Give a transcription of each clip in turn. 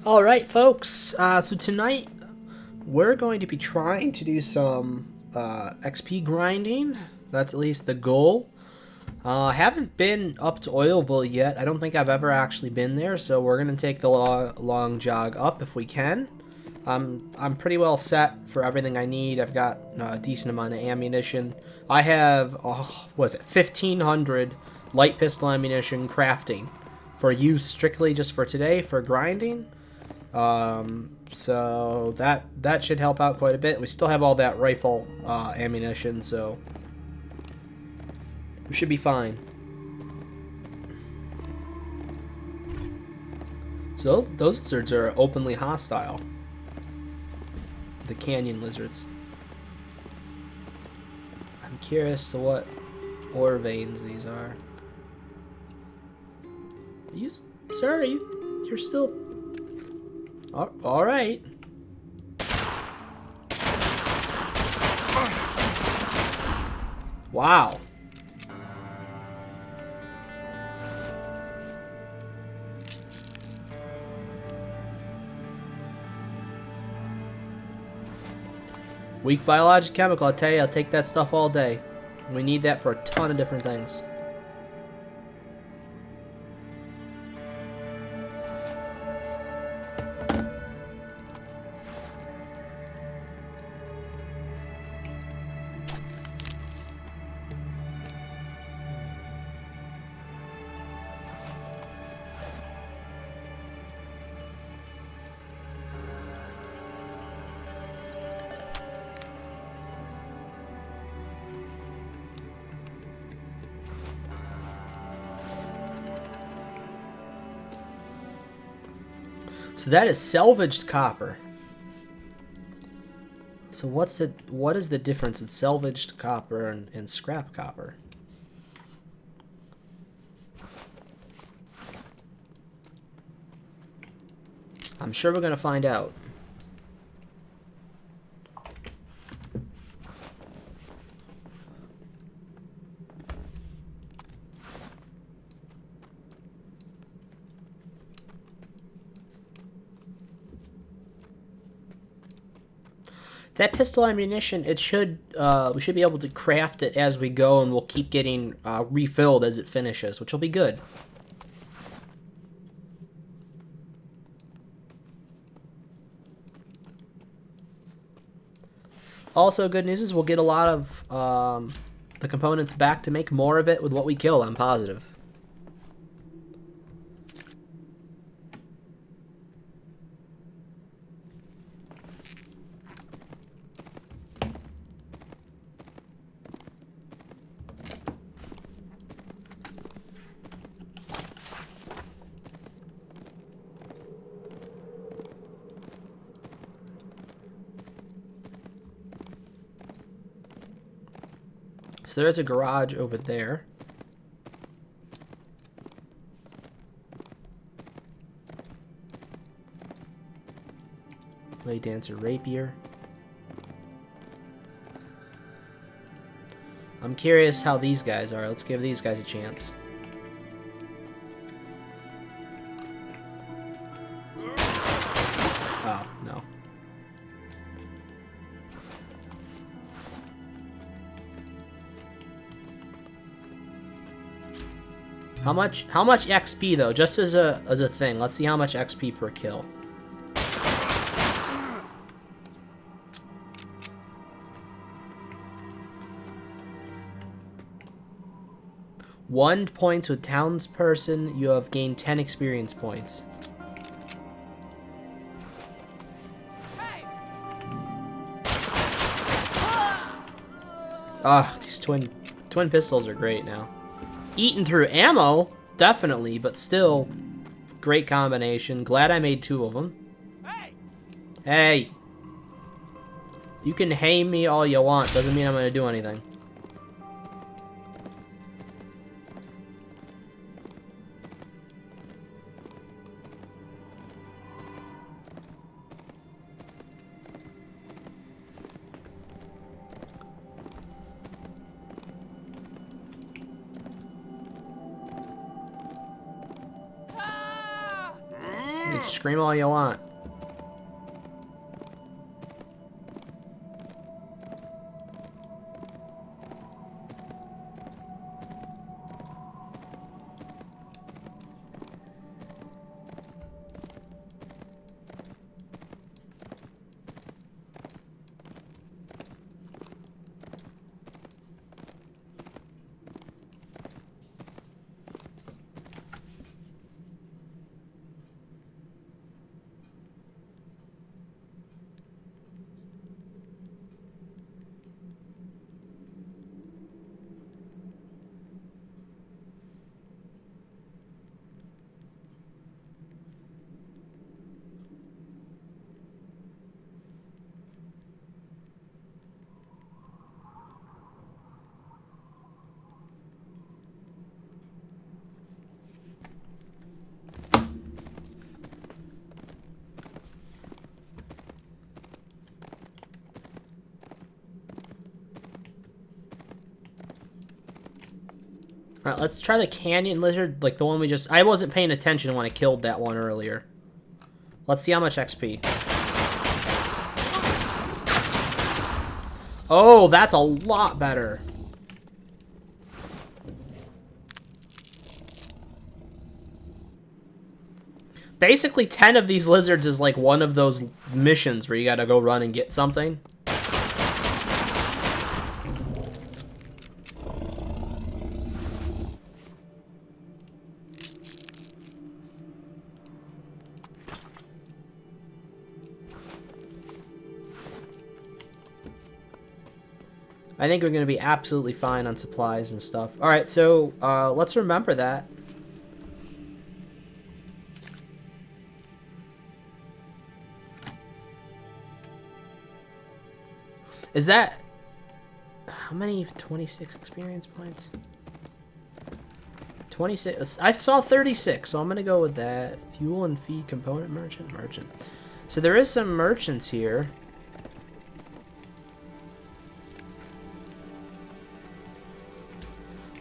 Alright, folks, so tonight we're going to be trying to do some XP grinding. That's at least the goal. I haven't been up to Oilville yet. I don't think I've ever actually been there, so we're going to take the long jog up if we can. I'm pretty well set for everything I need. I've got a decent amount of ammunition. I have, what is it, 1,500 light pistol ammunition crafting for use strictly just for today for grinding. So that should help out quite a bit. We still have all that rifle ammunition, so we should be fine. So those lizards are openly hostile. The canyon lizards. I'm curious to what ore veins these are. You, sir, you're still... all right. Wow. Weak biological chemical, I tell you, I'll take that stuff all day. We need that for a ton of different things. So that is salvaged copper. So what is the difference in salvaged copper and scrap copper? I'm sure we're gonna find out. That pistol ammunition, it should we should be able to craft it as we go, and we'll keep getting refilled as it finishes, which will be good. Also, good news is we'll get a lot of the components back to make more of it with what we kill, I'm positive. So there's a garage over there. Blade Dancer Rapier. I'm curious how these guys are. Let's give these guys a chance. Oh, no. How much XP though? Just as a thing. Let's see how much XP per kill. 1 points with townsperson, you have gained 10 experience points. Ah, these twin pistols are great now. Eating through ammo, definitely, but still, great combination. Glad I made 2 of them. Hey! You can hate me all you want, doesn't mean I'm gonna do anything. can scream all you want. Alright, let's try the canyon lizard, like the one we just... I wasn't paying attention when I killed that one earlier. Let's see how much XP. Oh, that's a lot better. Basically, 10 of these lizards is like one of those missions where you gotta go run and get something. I think we're going to be absolutely fine on supplies and stuff. Alright, so let's remember that. Is that... How many? 26 experience points? 26. I saw 36, so I'm going to go with that. Fuel and feed component merchant. So there is some merchants here.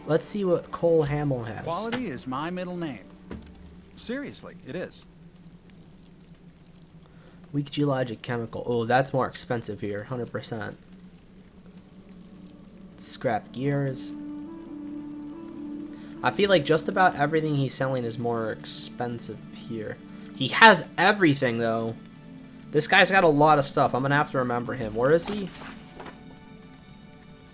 Let's see what Cole Hamill has. Quality is my middle name. Seriously, it is. Weak geologic chemical. Oh, that's more expensive here. 100%. Scrap gears. I feel like just about everything he's selling is more expensive here. He has everything, though. This guy's got a lot of stuff. I'm going to have to remember him. Where is he?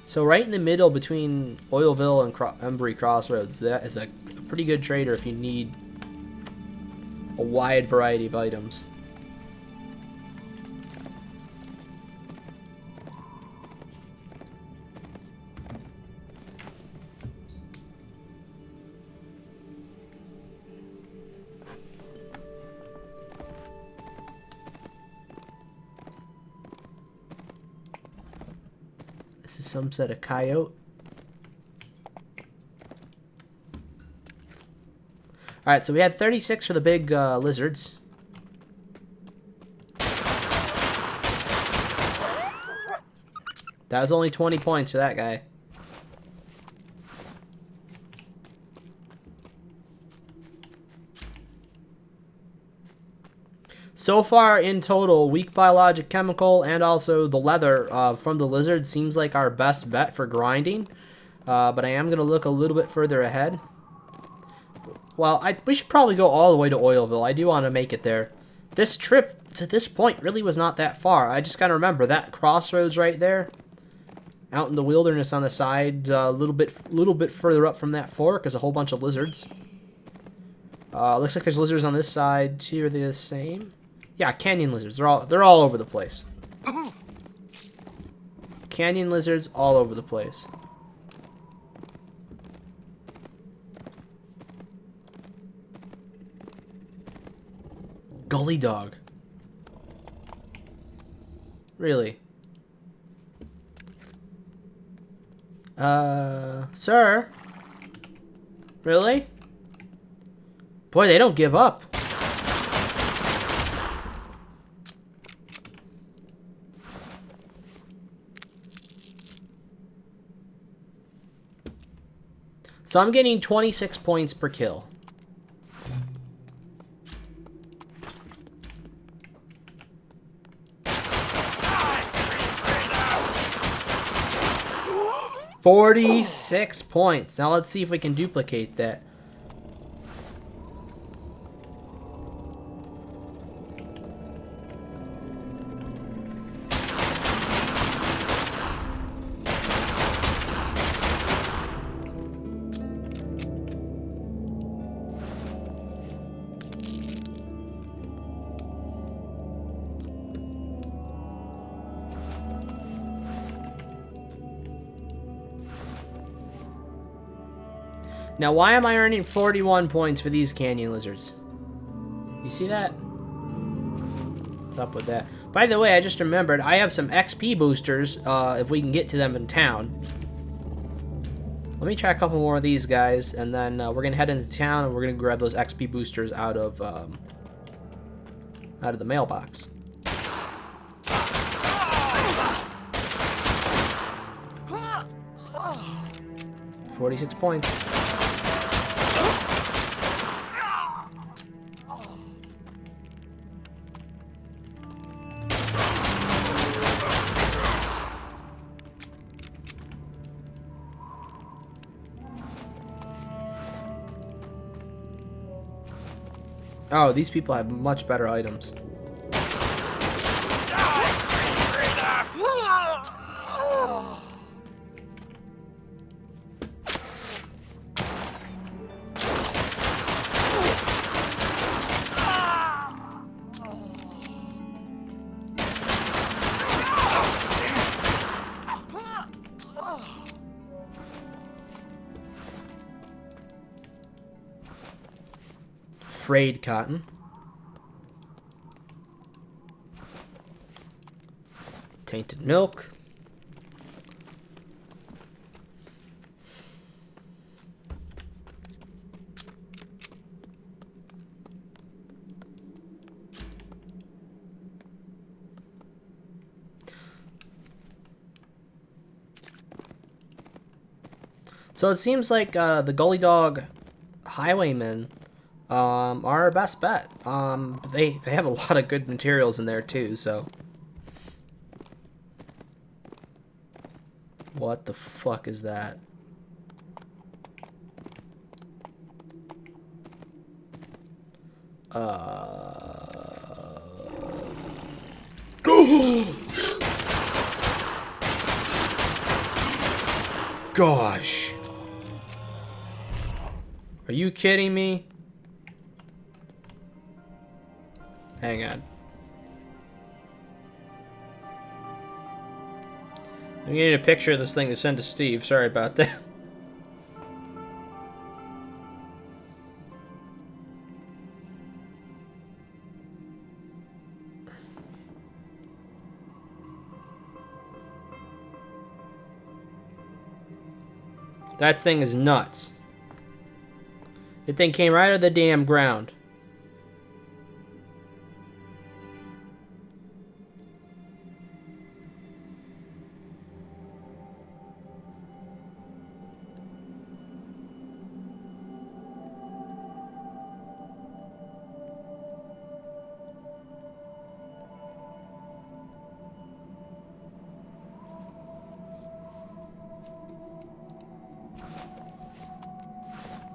So right in the middle between Oilville and Embry Crossroads, that is a pretty good trader if you need a wide variety of items. This is some sort of coyote. Alright, so we had 36 for the big lizards. That was only 20 points for that guy. So far, in total, weak biologic chemical and also the leather from the lizard seems like our best bet for grinding. But I am going to look a little bit further ahead. Well, we should probably go all the way to Oilville. I do want to make it there. This trip to this point really was not that far. I just got to remember that crossroads right there. Out in the wilderness on the side, a little bit further up from that fork is a whole bunch of lizards. Looks like there's lizards on this side too. Are they the same? Yeah, canyon lizards. They're all over the place. Canyon lizards all over the place. Gully dog. Really? Sir? Really? Boy, they don't give up. So I'm getting 26 points per kill. 46 points. Now let's see if we can duplicate that. Now, why am I earning 41 points for these canyon lizards? You see that? What's up with that? By the way, I just remembered, I have some XP boosters, if we can get to them in town. Let me try a couple more of these guys, and then we're going to head into town, and we're going to grab those XP boosters out of the mailbox. $46 points. Oh, these people have much better items. Frayed cotton. Tainted milk. So it seems like the Gully Dog Highwaymen are our best bet. They have a lot of good materials in there too, so. What the fuck is that? Gosh. Are you kidding me? Hang on. I need a picture of this thing to send to Steve. Sorry about that. That thing is nuts. That thing came right out of the damn ground.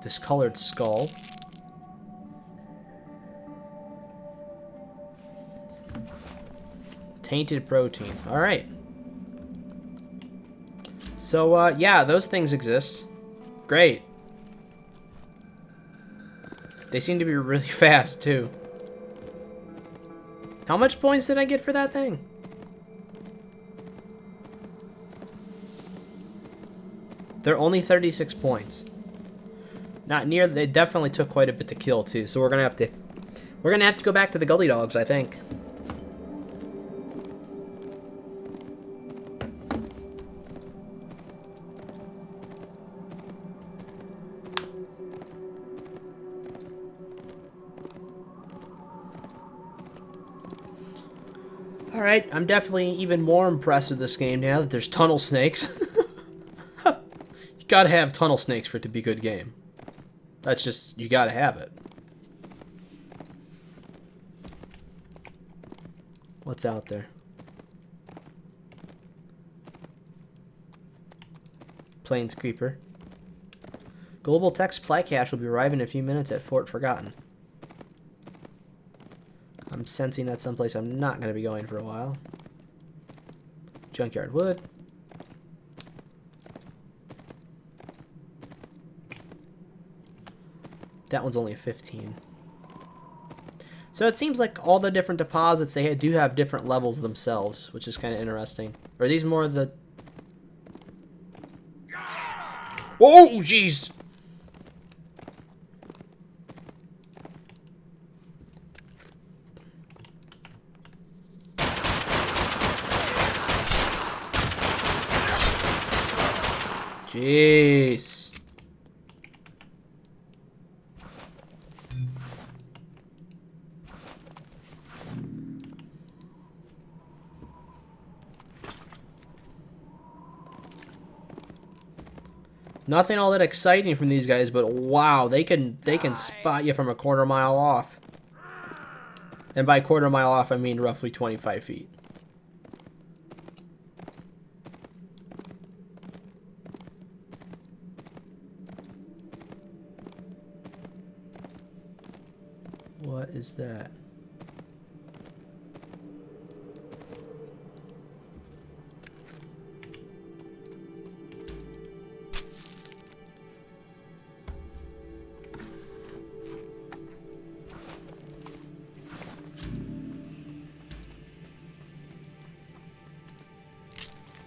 Discolored skull. Tainted protein. Alright. So, yeah, those things exist. Great. They seem to be really fast, too. How much points did I get for that thing? They're only 36 points. Not near. They definitely took quite a bit to kill too. So we're gonna have to go back to the Gully Dogs, I think. All right, I'm definitely even more impressed with this game now that there's tunnel snakes. You gotta have tunnel snakes for it to be a good game. That's just, you gotta have it. What's out there? Plains Creeper. Global Tech supply cache will be arriving in a few minutes at Fort Forgotten. I'm sensing that's someplace I'm not going to be going for a while. Junkyard wood. That one's only a 15. So it seems like all the different deposits they do have different levels themselves, which is kind of interesting. Are these more the... Oh, jeez! Jeez. Nothing all that exciting from these guys, but wow, they can spot you from a quarter mile off. And by quarter mile off, I mean roughly 25 feet. What is that?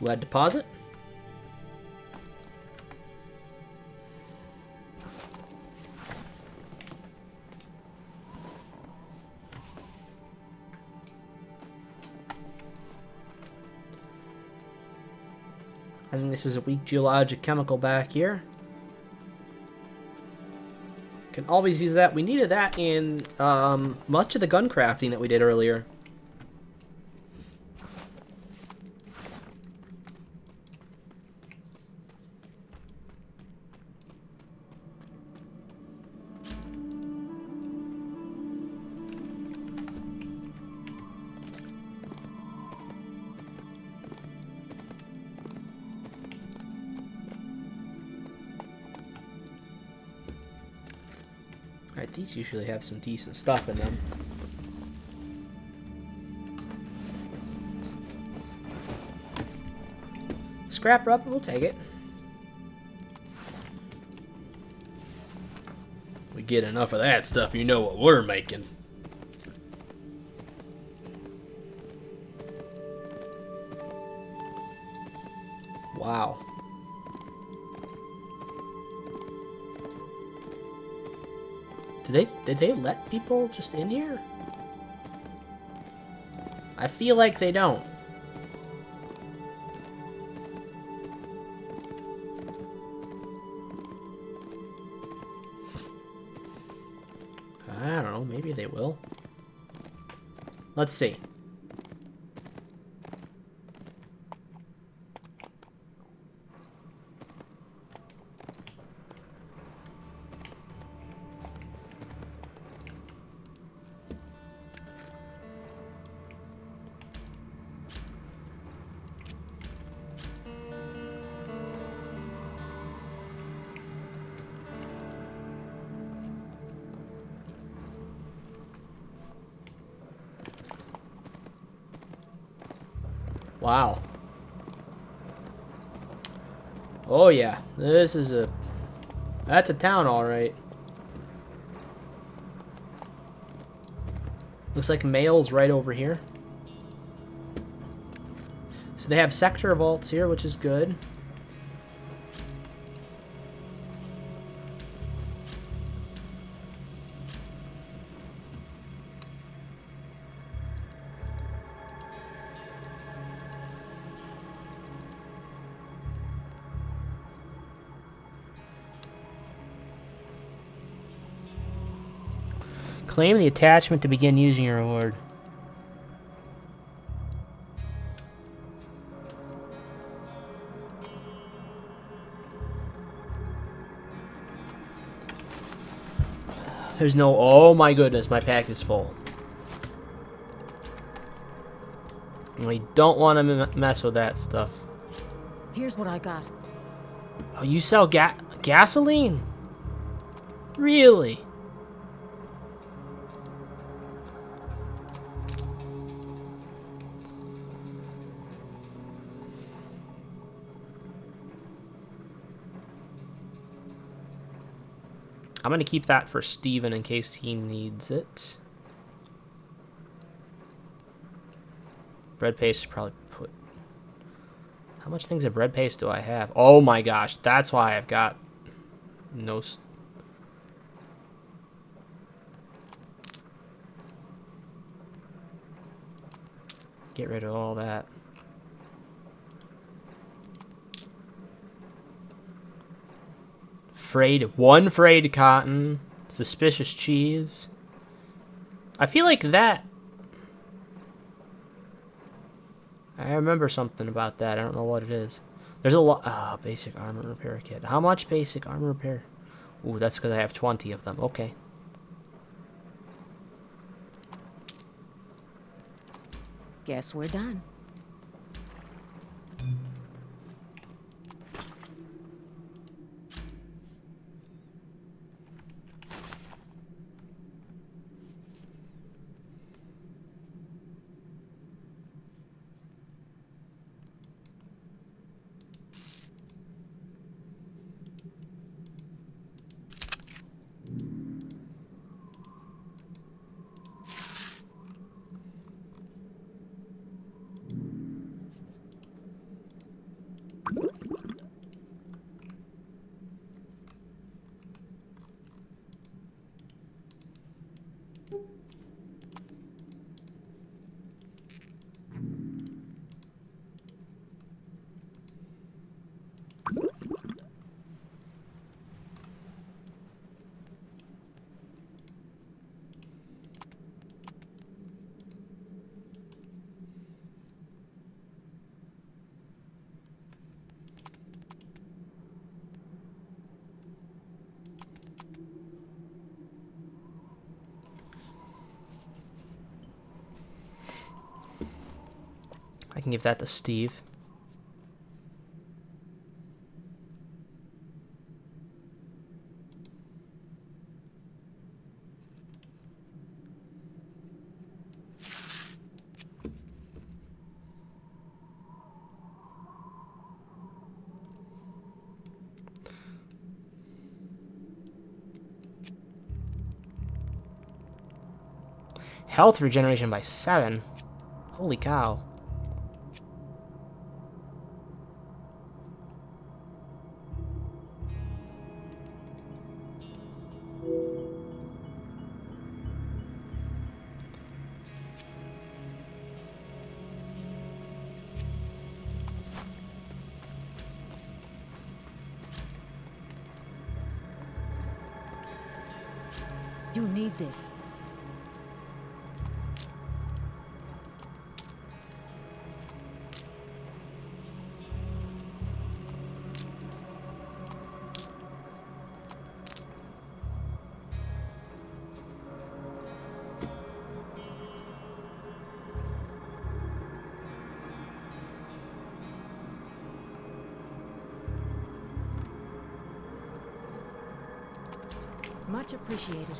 Lead deposit. I think this is a weak geologic chemical back here. Can always use that. We needed that in much of the gun crafting that we did earlier. Alright, these usually have some decent stuff in them. Scrap rubber, we'll take it. We get enough of that stuff, you know what we're making. Wow. Did they let people just in here? I feel like they don't. I don't know, maybe they will. Let's see. Wow. Oh yeah, this is a... That's a town, alright. Looks like mail's right over here. So they have sector vaults here, which is good. Claim the attachment to begin using your reward. There's no... Oh my goodness, my pack is full. We don't want to mess with that stuff. Here's what I got. Oh, you sell gasoline? Really? I'm gonna keep that for Steven in case he needs it. Bread paste probably put... How much things of bread paste do I have? Oh my gosh, that's why I've got no... Get rid of all that. One frayed cotton. Suspicious cheese. I feel like that... I remember something about that. I don't know what it is. There's a lot... Oh, basic armor repair kit. How much basic armor repair? Ooh, that's because I have 20 of them. Okay. Guess we're done. I can give that to Steve. Health regeneration by 7. Holy cow. You need this. Much appreciated.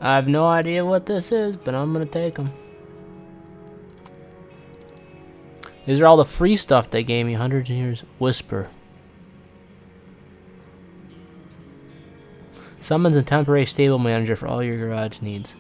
I have no idea what this is, but I'm gonna take them. These are all the free stuff they gave me. 100 Years Whisper. Summons a temporary stable manager for all your garage needs.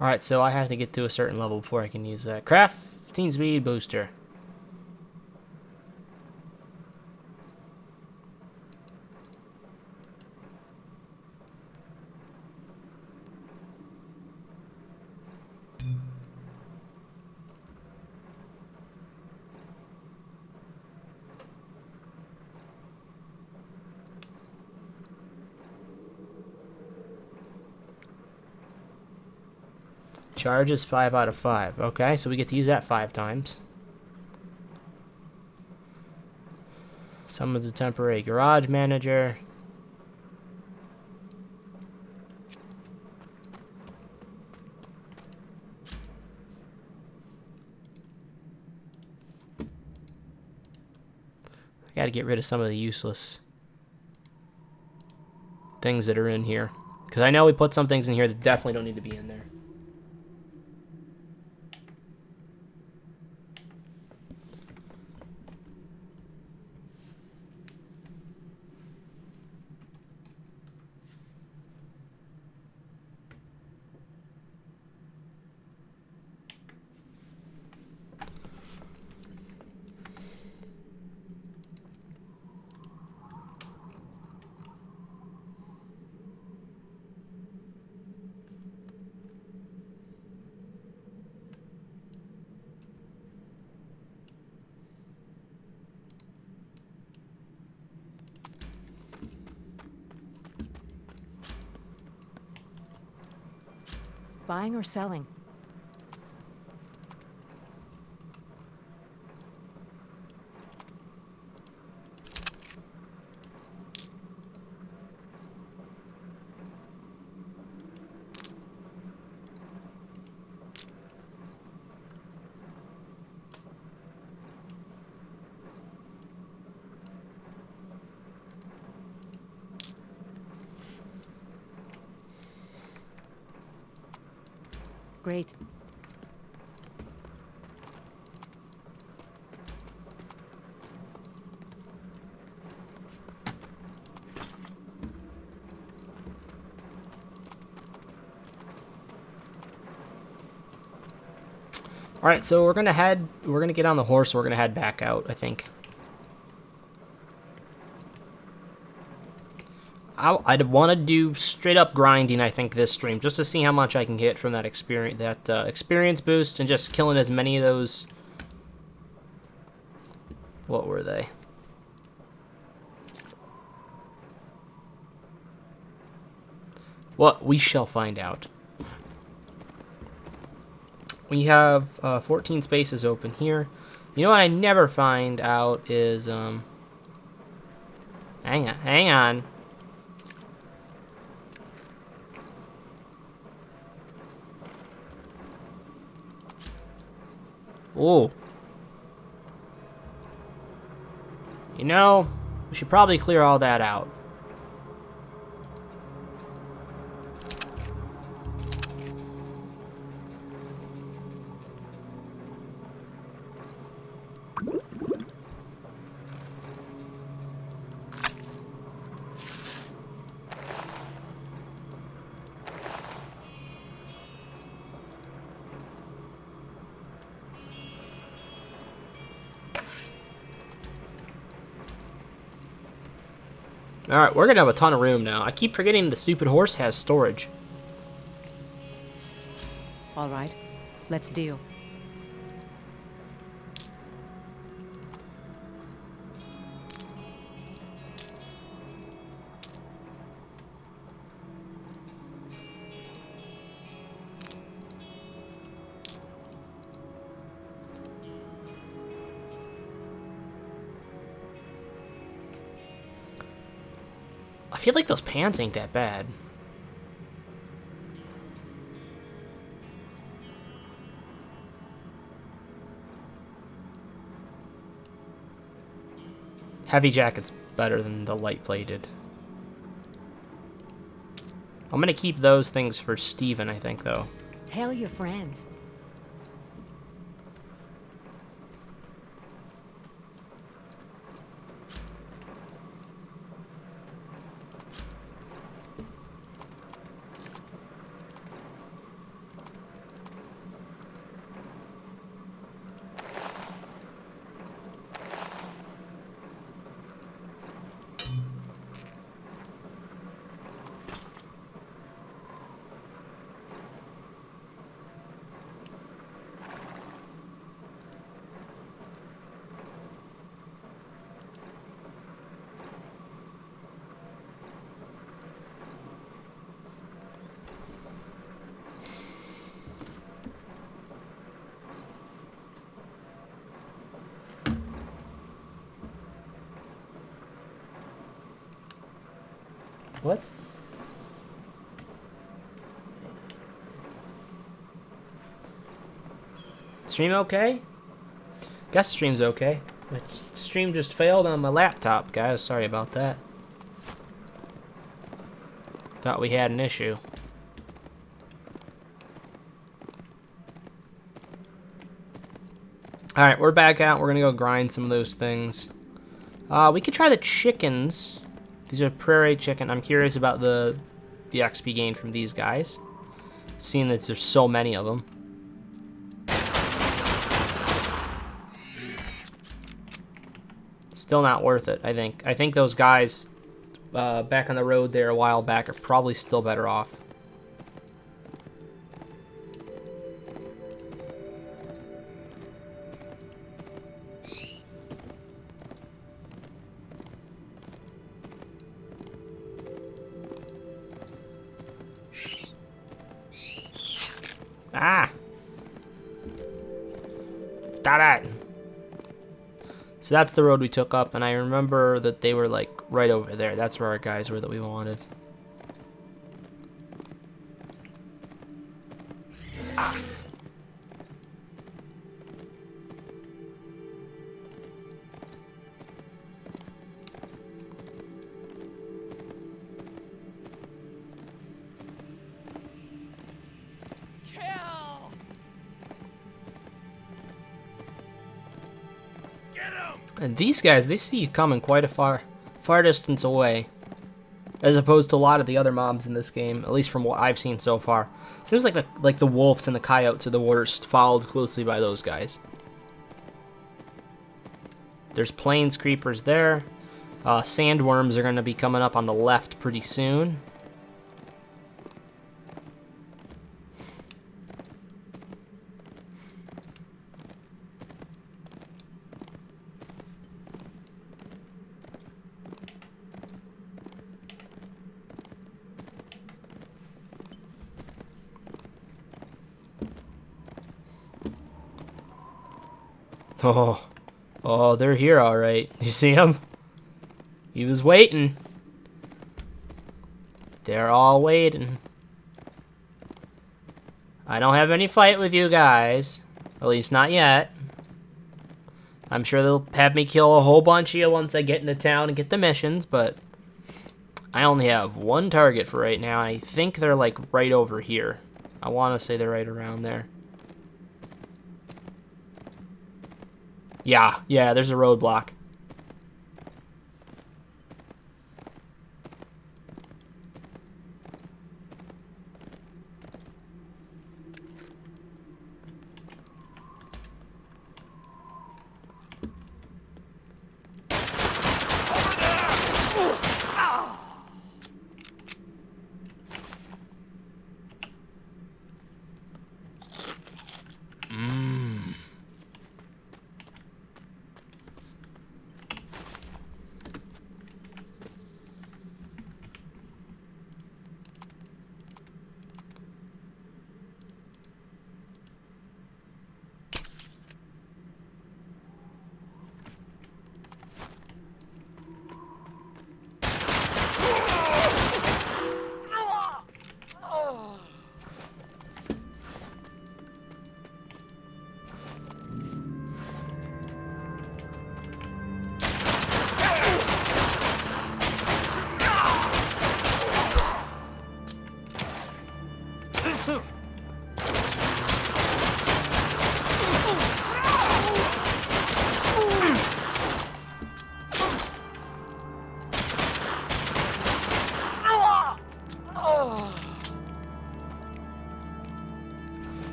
Alright, so I have to get to a certain level before I can use that. Crafting speed booster. Charges 5 out of 5. Okay, so we get to use that 5 times. Summons a temporary garage manager. I gotta get rid of some of the useless things that are in here. Because I know we put some things in here that definitely don't need to be in there. Buying or selling? Great. Alright, so we're gonna get on the horse, we're gonna head back out, I think. I'd want to do straight up grinding, I think, this stream, just to see how much I can get from that experience boost, and just killing as many of those. What were they? Well, we shall find out. We have 14 spaces open here. You know what I never find out is hang on. Oh. You know, we should probably clear all that out. Alright, we're gonna have a ton of room now. I keep forgetting the stupid horse has storage. All right, let's deal. I feel like those pants ain't that bad. Heavy jacket's better than the light plated. I'm gonna keep those things for Steven, I think, though. Tell your friends. What? Stream okay? Guess stream's okay. My stream just failed on my laptop, guys. Sorry about that. Thought we had an issue. Alright, we're back out. We're gonna go grind some of those things. We could try the chickens. These are prairie chicken. I'm curious about the XP gain from these guys. Seeing that there's so many of them. Still not worth it, I think. I think those guys back on the road there a while back are probably still better off. Ah! Stop it! So that's the road we took up, and I remember that they were like right over there. That's where our guys were that we wanted. Ah. And these guys, they see you coming quite a far distance away. As opposed to a lot of the other mobs in this game, at least from what I've seen so far. Seems like the wolves and the coyotes are the worst, followed closely by those guys. There's plains creepers there. Sandworms are going to be coming up on the left pretty soon. Oh, they're here, all right. You see them? He was waiting. They're all waiting. I don't have any fight with you guys. At least not yet. I'm sure they'll have me kill a whole bunch of you once I get into town and get the missions, but I only have one target for right now. I think they're like right over here. I want to say they're right around there. Yeah, there's a roadblock.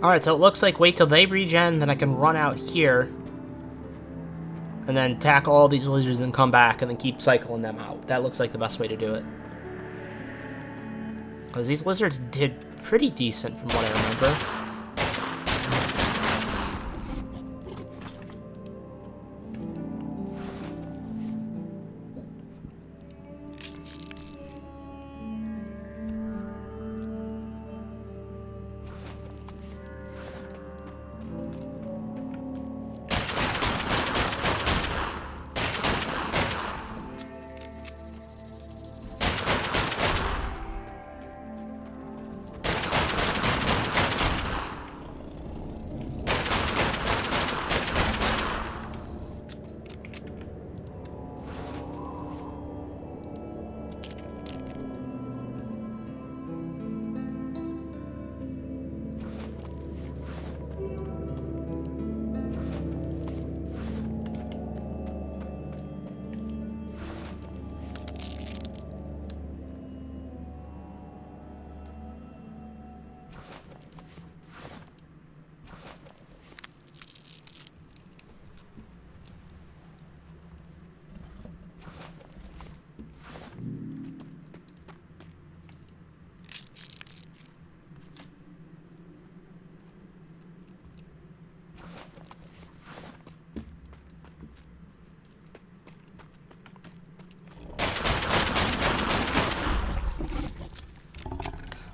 Alright, so it looks like wait till they regen, then I can run out here. And then tackle all these lizards and then come back and then keep cycling them out. That looks like the best way to do it. Because these lizards did pretty decent from what I remember.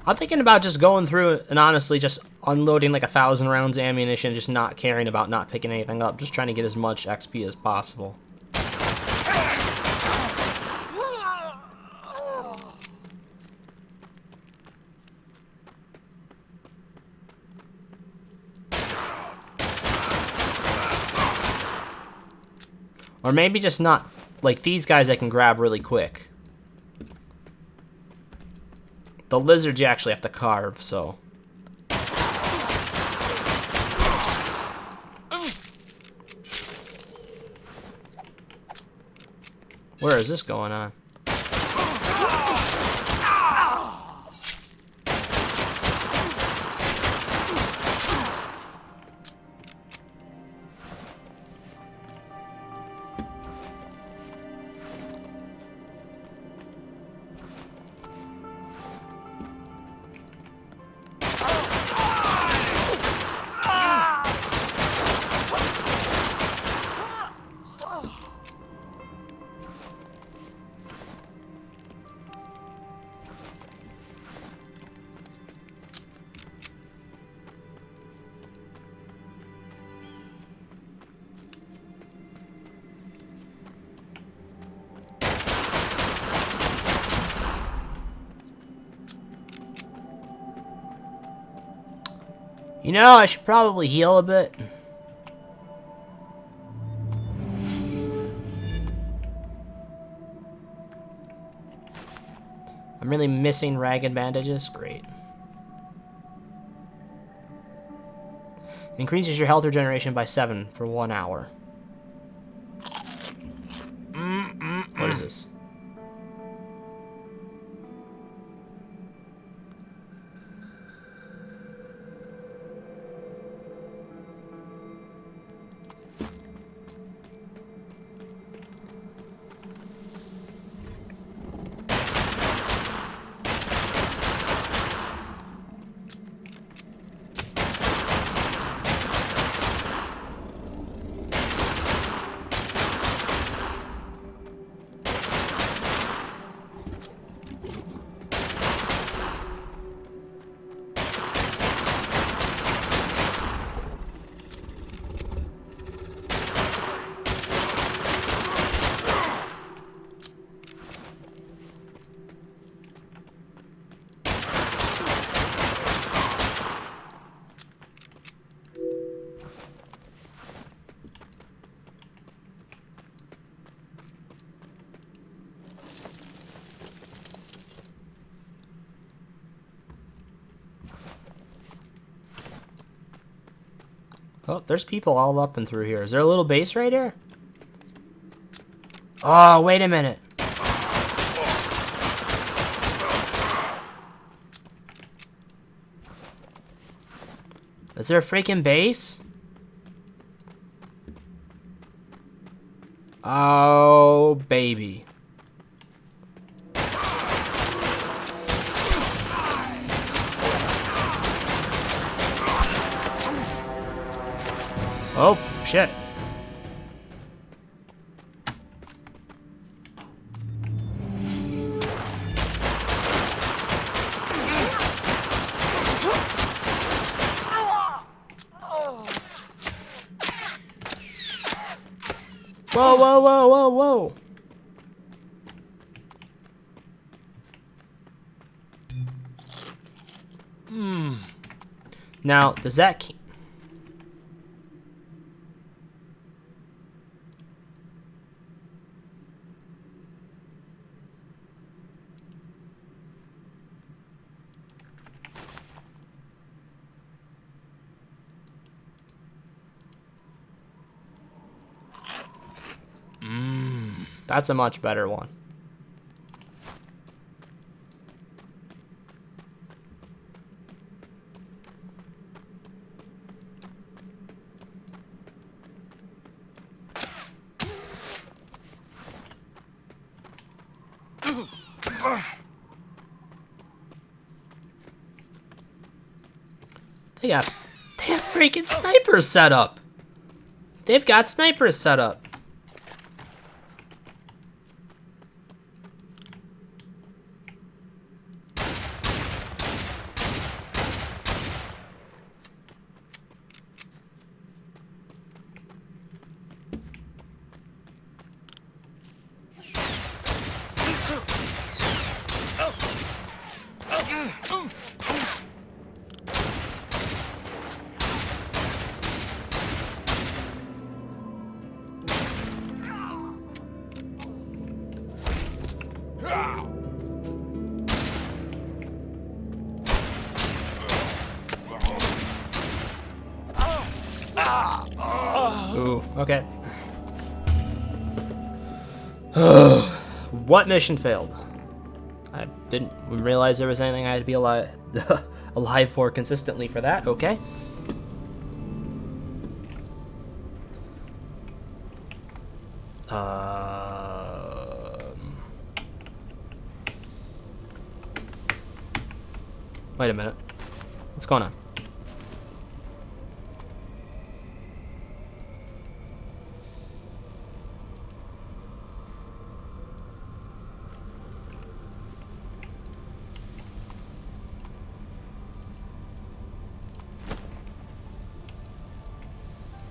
I'm thinking about just going through and honestly just unloading like 1,000 rounds of ammunition, just not caring about not picking anything up, just trying to get as much XP as possible. Or maybe just not, like these guys I can grab really quick. The lizards you actually have to carve, so. Where is this going on? You know, I should probably heal a bit. I'm really missing ragged bandages. Great. Increases your health regeneration by 7 for 1 hour. What is this? Oh, there's people all up and through here. Is there a little base right here? Oh, wait a minute. Is there a freaking base? Oh, baby. Oh, shit. Whoa, whoa, whoa, whoa, whoa. Now, does that keep... That's a much better one. They have freaking snipers set up. They've got snipers set up. Ooh, okay. What mission failed? I didn't realize there was anything I had to be alive, alive for consistently for that. Okay. Wait a minute. What's going on?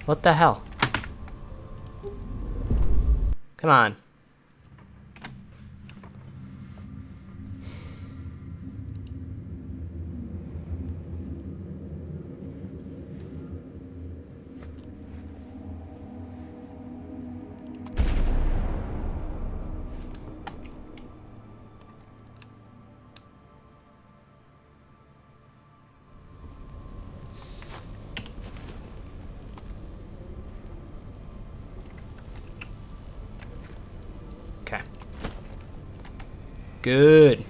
What the hell? Come on. Okay. Good.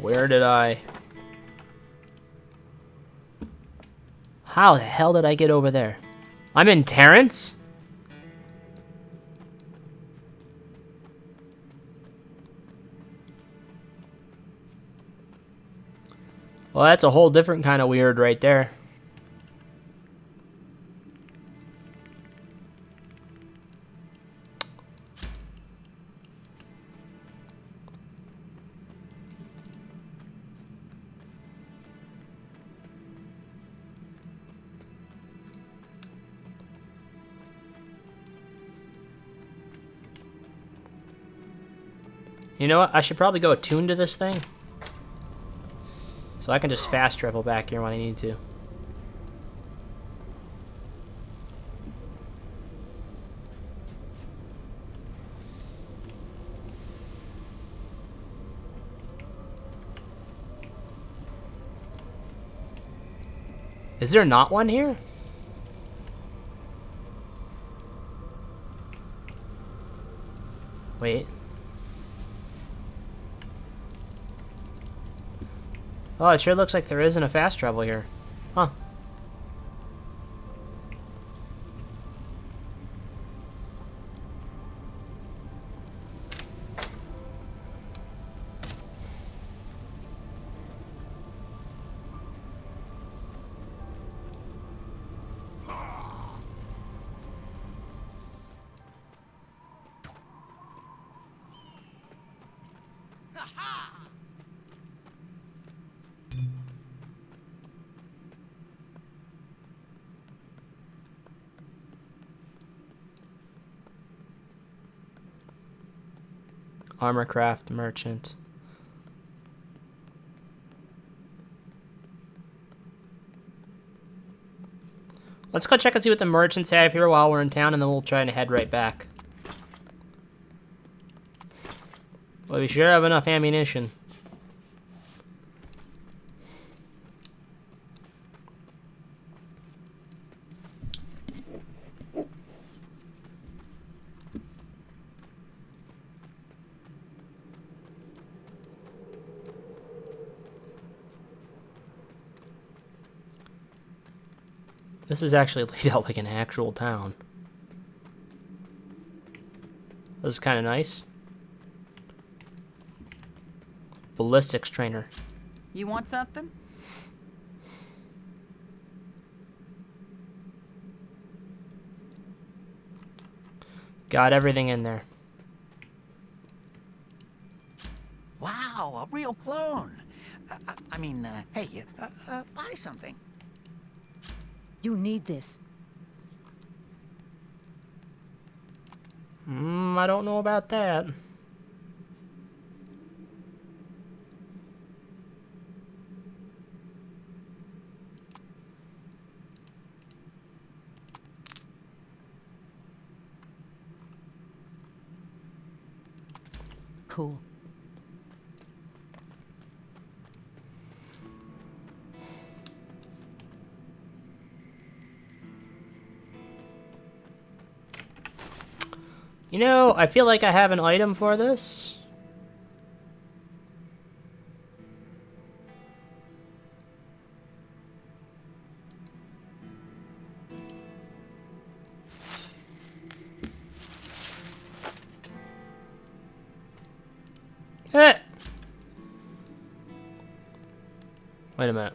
Where did I... How the hell did I get over there? I'm in Terrence? Well, that's a whole different kind of weird right there. You know what? I should probably go attuned to this thing. So I can just fast travel back here when I need to. Is there not one here? Wait. Oh, it sure looks like there isn't a fast travel here. Huh. Armorcraft merchant. Let's go check and see what the merchants have here while we're in town, and then we'll try and head right back. Well, we sure have enough ammunition. This is actually laid out like an actual town. This is kind of nice. Ballistics trainer. You want something? Got everything in there. Wow, a real clone. Hey, buy something. You need this. I don't know about that. Cool. You know, I feel like I have an item for this. Eh. Wait a minute.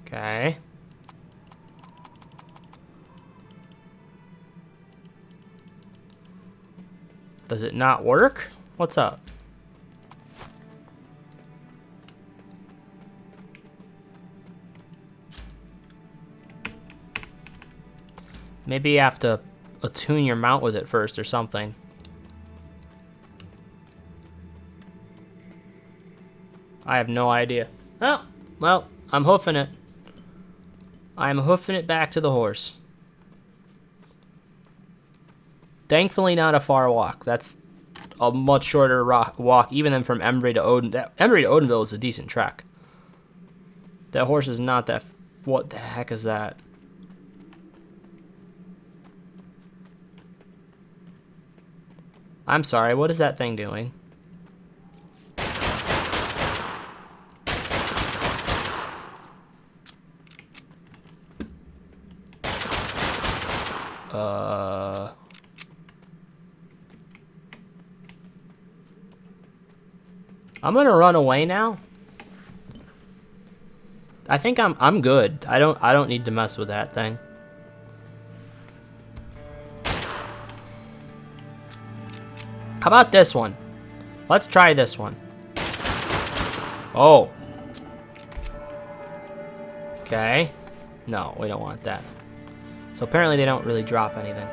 Okay. Does it not work? What's up? Maybe you have to attune your mount with it first or something. I have no idea. Oh, well, I'm hoofing it. I'm hoofing it back to the horse. Thankfully not a far walk. That's a much shorter walk even than from Embry to Odin. Embry to Odenville is a decent trek. That horse is not that... What the heck is that? I'm sorry, what is that thing doing? I'm gonna run away now. I think I'm good. I don't need to mess with that thing. How about this one? Let's try this one. Oh. Okay. No, we don't want that. So apparently they don't really drop anything.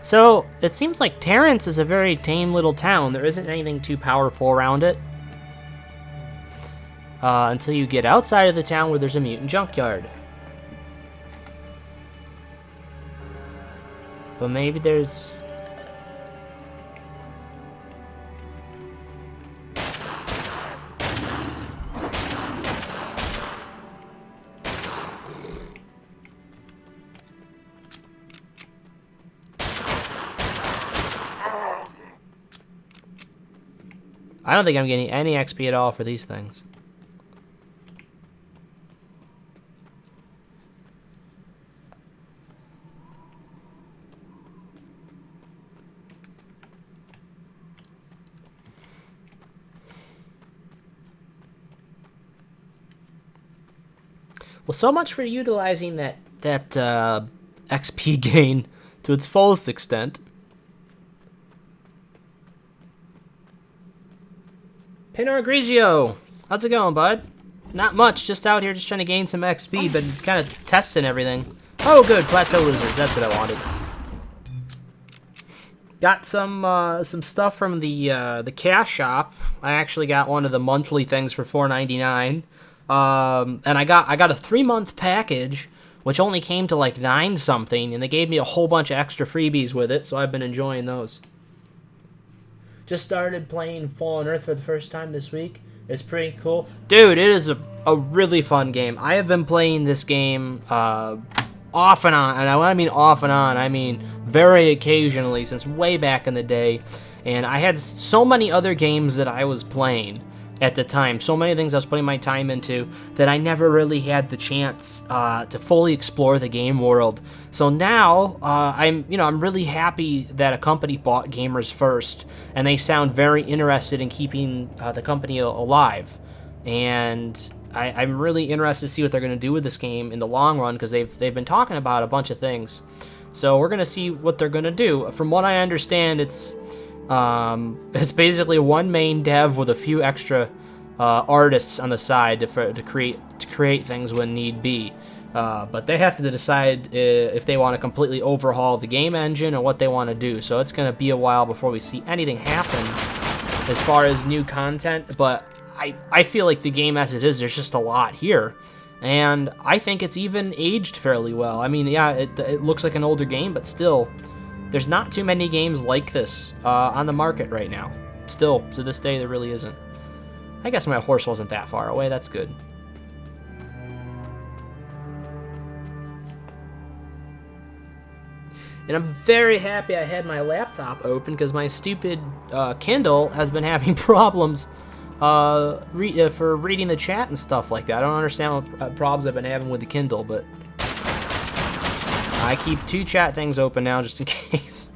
So, it seems like Terrence is a very tame little town. There isn't anything too powerful around it. Until you get outside of the town where there's a mutant junkyard. But maybe there's... I don't think I'm getting any XP at all for these things. Well, so much for utilizing that XP gain to its fullest extent. Pinar Grigio, how's it going, bud? Not much, just out here just trying to gain some XP, but kind of testing everything. Oh, good, plateau lizards, that's what I wanted. Got some stuff from the cash shop. I actually got one of the monthly things for $4.99. And I got a 3-month package, which only came to like 9 something, and they gave me a whole bunch of extra freebies with it, so I've been enjoying those. Just started playing Fallen Earth for the first time this week. It's pretty cool. Dude, it is a really fun game. I have been playing this game off and on, and when I mean off and on, I mean very occasionally since way back in the day. And I had so many other games that I was playing at the time, so many things I was putting my time into, that I never really had the chance to fully explore the game world. So now I'm really happy that a company bought Gamers First, and they sound very interested in keeping the company alive. And I'm really interested to see what they're going to do with this game in the long run, because they've been talking about a bunch of things. So we're going to see what they're going to do. From what I understand, it's basically one main dev with a few extra artists on the side to create things when need be. But they have to decide if they want to completely overhaul the game engine or what they want to do. So it's going to be a while before we see anything happen as far as new content. But I feel like the game as it is, there's just a lot here. And I think it's even aged fairly well. I mean, yeah, it looks like an older game, but still, there's not too many games like this on the market right now. Still, to this day, there really isn't. I guess my horse wasn't that far away. That's good. And I'm very happy I had my laptop open, because my stupid Kindle has been having problems for reading the chat and stuff like that. I don't understand what problems I've been having with the Kindle, but I keep 2 chat things open now just in case.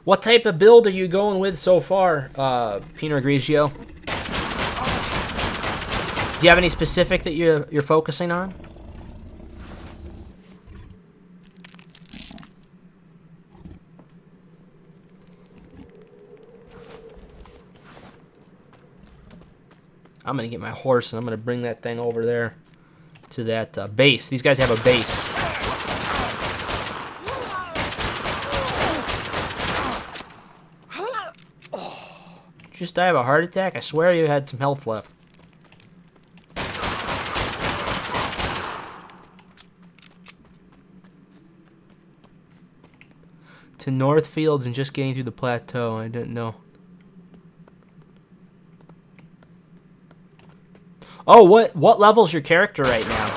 What type of build are you going with so far, Pinar Grigio? Do you have any specific that you're focusing on? I'm gonna get my horse and I'm gonna bring that thing over there to that base. These guys have a base. Did you just die of a heart attack? I swear you had some health left. To Northfields and just getting through the plateau. I didn't know. Oh, what level's your character right now?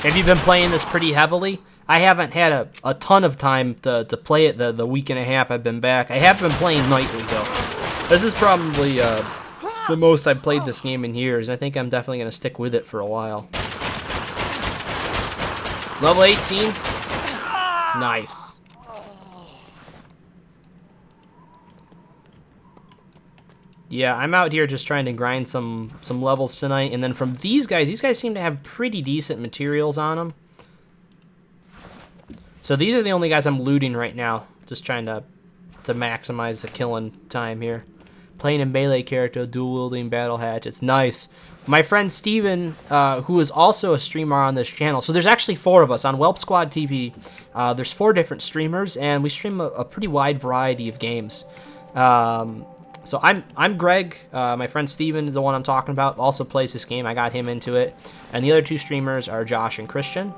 Have you been playing this pretty heavily? I haven't had a ton of time to play it the week and a half I've been back. I have been playing nightly, though. This is probably the most I've played this game in years. I think I'm definitely going to stick with it for a while. Level 18? Nice. Yeah, I'm out here just trying to grind some levels tonight, and then from these guys seem to have pretty decent materials on them. So these are the only guys I'm looting right now, just trying to maximize the killing time here. Playing a melee character, dual-wielding battle hatch, it's nice. My friend Steven, who is also a streamer on this channel, so there's actually 4 of us on Whelp Squad TV. There's 4 different streamers, and we stream a pretty wide variety of games. So I'm Greg. My friend Steven is the one I'm talking about. Also plays this game. I got him into it. And the other 2 streamers are Josh and Christian.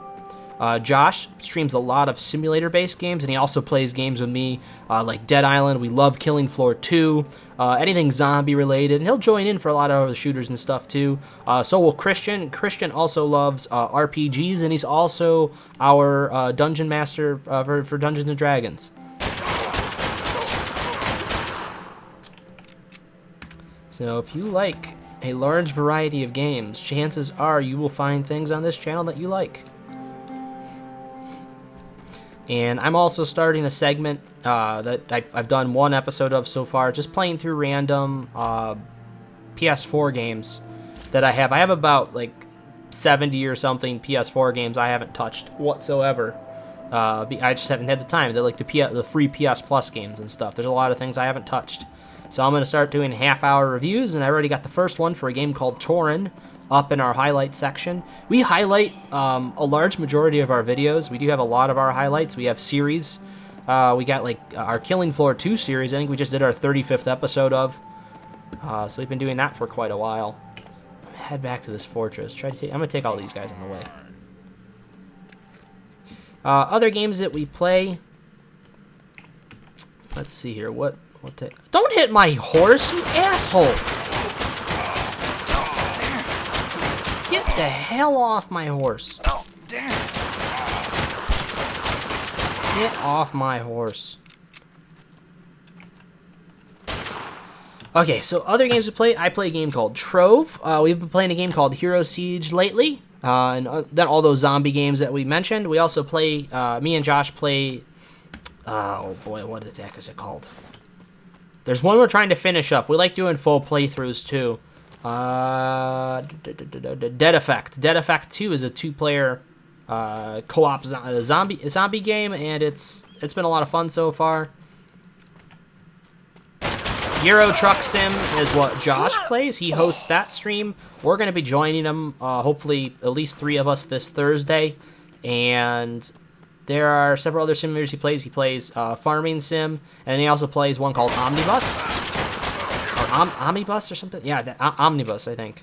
Josh streams a lot of simulator-based games, and he also plays games with me like Dead Island. We love Killing Floor 2, anything zombie-related, and he'll join in for a lot of other shooters and stuff too. So will Christian. Christian also loves RPGs, and he's also our dungeon master for Dungeons & Dragons. So if you like a large variety of games, chances are you will find things on this channel that you like. And I'm also starting a segment that I've done 1 episode of so far, just playing through random PS4 games that I have. I have about like 70 or something PS4 games I haven't touched whatsoever. I just haven't had the time. They're like the free PS Plus games and stuff. There's a lot of things I haven't touched. So I'm going to start doing half-hour reviews, and I already got the first one for a game called Torin up in our highlight section. We highlight a large majority of our videos. We do have a lot of our highlights. We have series. We got like our Killing Floor 2 series. I think we just did our 35th episode of. So we've been doing that for quite a while. I'm gonna head back to this fortress. I'm going to take all these guys on the way. Other games that we play. Let's see here. Don't hit my horse, you asshole! Get the hell off my horse. Oh, damn. Get off my horse. Okay, so other games to play. I play a game called Trove. We've been playing a game called Hero Siege lately. And then all those zombie games that we mentioned. We also play, me and Josh play, oh boy, what the heck is it called? There's one we're trying to finish up. We like doing full playthroughs too. Dead Effect. Dead Effect 2 is a 2-player co-op zombie game, and it's been a lot of fun so far. Euro Truck Sim is what Josh plays. He hosts that stream. We're going to be joining him, hopefully at least 3 of us this Thursday. And there are several other simulators he plays. He plays Farming Sim, and he also plays one called Omnibus. Or Omnibus or something? Yeah, Omnibus, I think.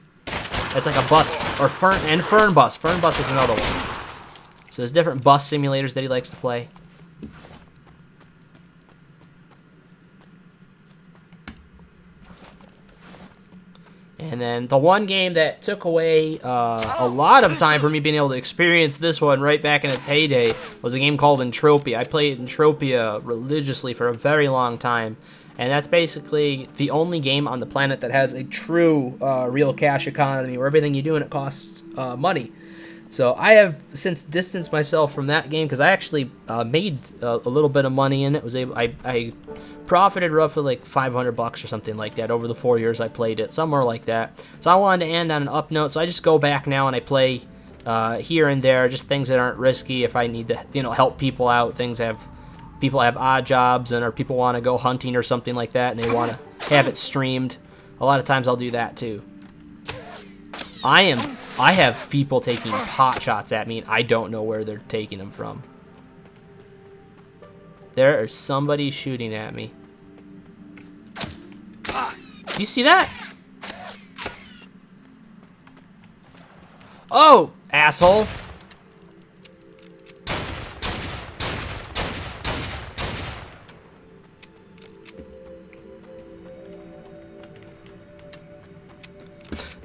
It's like a bus, or Fern Bus. Fern Bus is another one. So there's different bus simulators that he likes to play. And then the one game that took away a lot of time for me being able to experience this one right back in its heyday was a game called Entropia. I played Entropia religiously for a very long time. And that's basically the only game on the planet that has a true real cash economy where everything you do in it costs money. So I have since distanced myself from that game because I actually made a little bit of money in it. I profited roughly like $500 or something like that over the 4 years I played it, somewhere like that. So I wanted to end on an up note, so I just go back now and I play here and there, just things that aren't risky. If I need to, help people out, people have odd jobs or people want to go hunting or something like that, and they want to have it streamed. A lot of times I'll do that too. I have people taking pot shots at me, and I don't know where they're taking them from. There is somebody shooting at me. Do you see that? Oh, asshole.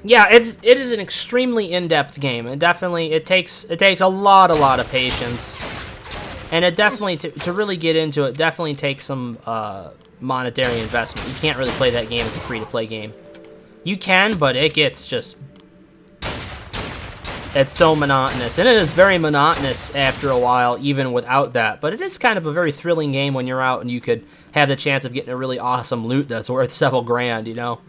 Yeah, it is an extremely in-depth game, and definitely it takes a lot of patience. And it definitely, to really get into it, definitely takes some monetary investment. You can't really play that game as a free-to-play game. You can, but it gets just It's so monotonous, and it is very monotonous after a while, even without that. But it is kind of a very thrilling game when you're out and you could have the chance of getting a really awesome loot that's worth several grand, you know?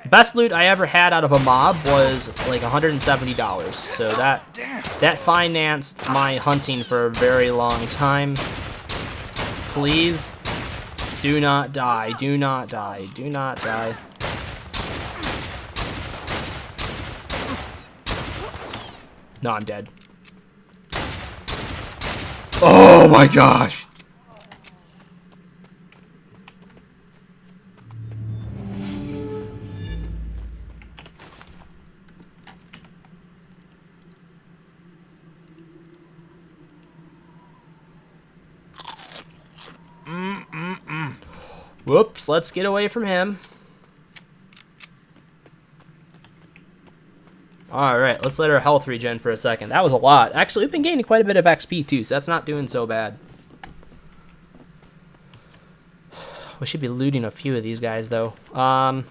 Best loot I ever had out of a mob was like $170. So that financed my hunting for a very long time. Please do not die. Do not die. Do not die. No, I'm dead. Oh my gosh. Whoops, let's get away from him. Alright, let's let our health regen for a second. That was a lot. Actually, we've been gaining quite a bit of XP too, so that's not doing so bad. We should be looting a few of these guys, though. But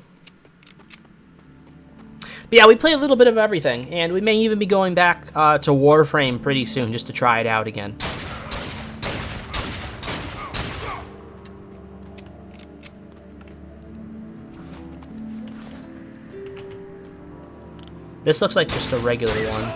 yeah, we play a little bit of everything, and we may even be going back to Warframe pretty soon just to try it out again. This looks like just a regular one.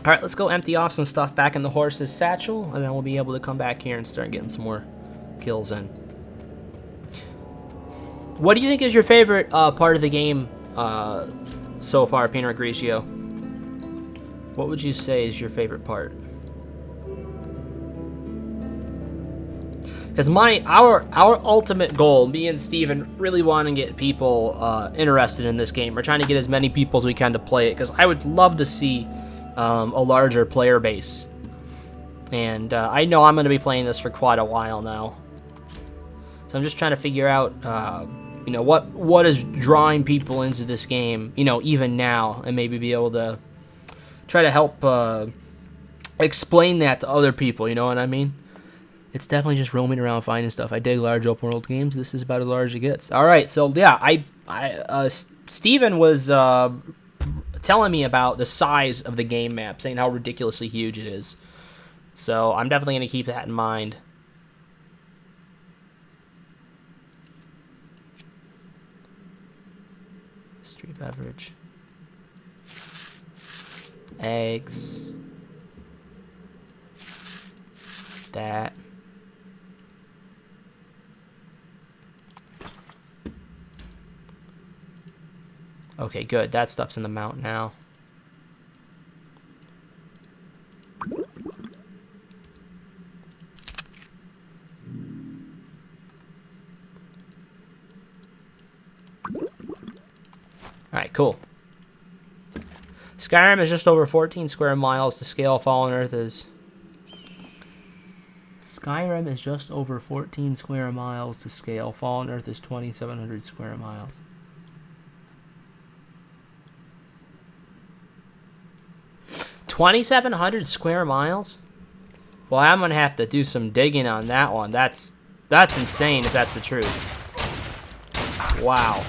Alright, let's go empty off some stuff back in the horse's satchel, and then we'll be able to come back here and start getting some more kills in. What do you think is your favorite part of the game so far, Pinot Grigio? What would you say is your favorite part? Because our ultimate goal, me and Steven really want to get people interested in this game. We're trying to get as many people as we can to play it, because I would love to see a larger player base. And I know I'm going to be playing this for quite a while now. So I'm just trying to figure out, you know, what is drawing people into this game, you know, even now, and maybe be able to try to help explain that to other people, you know what I mean? It's definitely just roaming around finding stuff. I dig large open world games. This is about as large as it gets. All right, so yeah, Steven was telling me about the size of the game map, saying how ridiculously huge it is. So I'm definitely going to keep that in mind. Street beverage. Eggs. That. Okay, good. That stuff's in the mount now. Alright, cool. Skyrim is just over 14 square miles to scale. Fallen Earth is... Skyrim is just over 14 square miles to scale. Fallen Earth is 2,700 square miles. $2,700 square miles? Well, I'm gonna have to do some digging on that one. That's insane if that's the truth. Wow.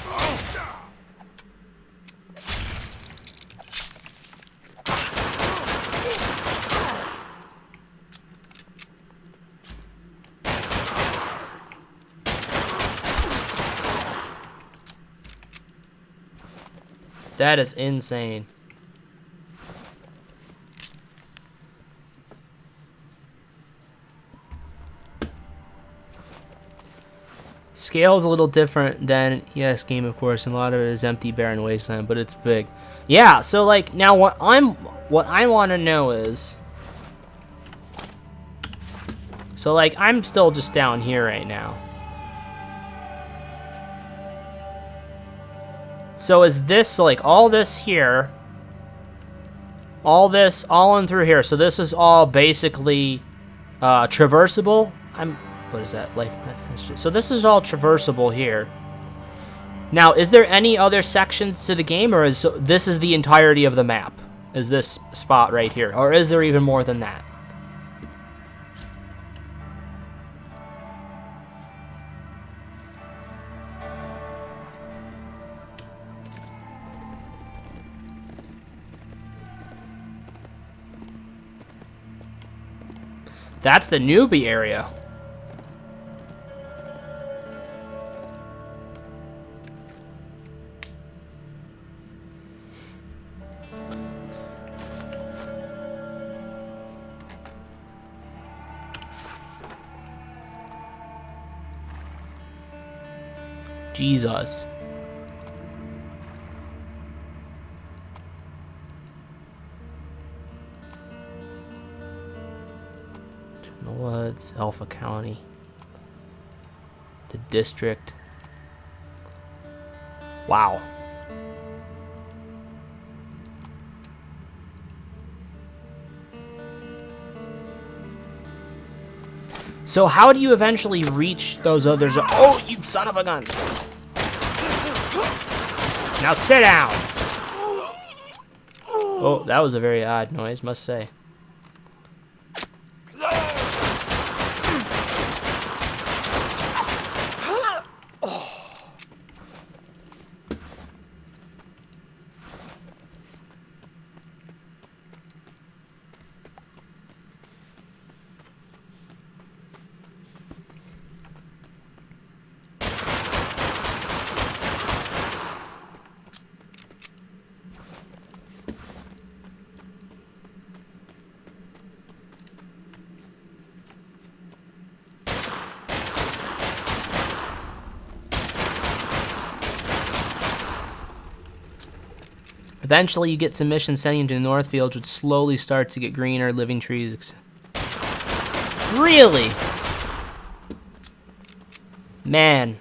That is insane. Scale is a little different than ES game, of course, and a lot of it is empty, barren wasteland, but it's big. Yeah, so like now what I want to know is So, like, I'm still just down here right now. So is this, like, all this here, all this, all in through here. So this is all basically traversable. What is that? Life path. So this is all traversable here. Now, is there any other sections to the game, or is this is the entirety of the map? Is this spot right here, or is there even more than that? That's the newbie area. Jesus. Woods, Alpha County, the district. Wow. So how do you eventually reach those others? Oh, you son of a gun. Now sit down. Oh, that was a very odd noise, must say. Eventually, you get some missions sending you to the Northfields, which slowly starts to get greener, living trees. Really? Man.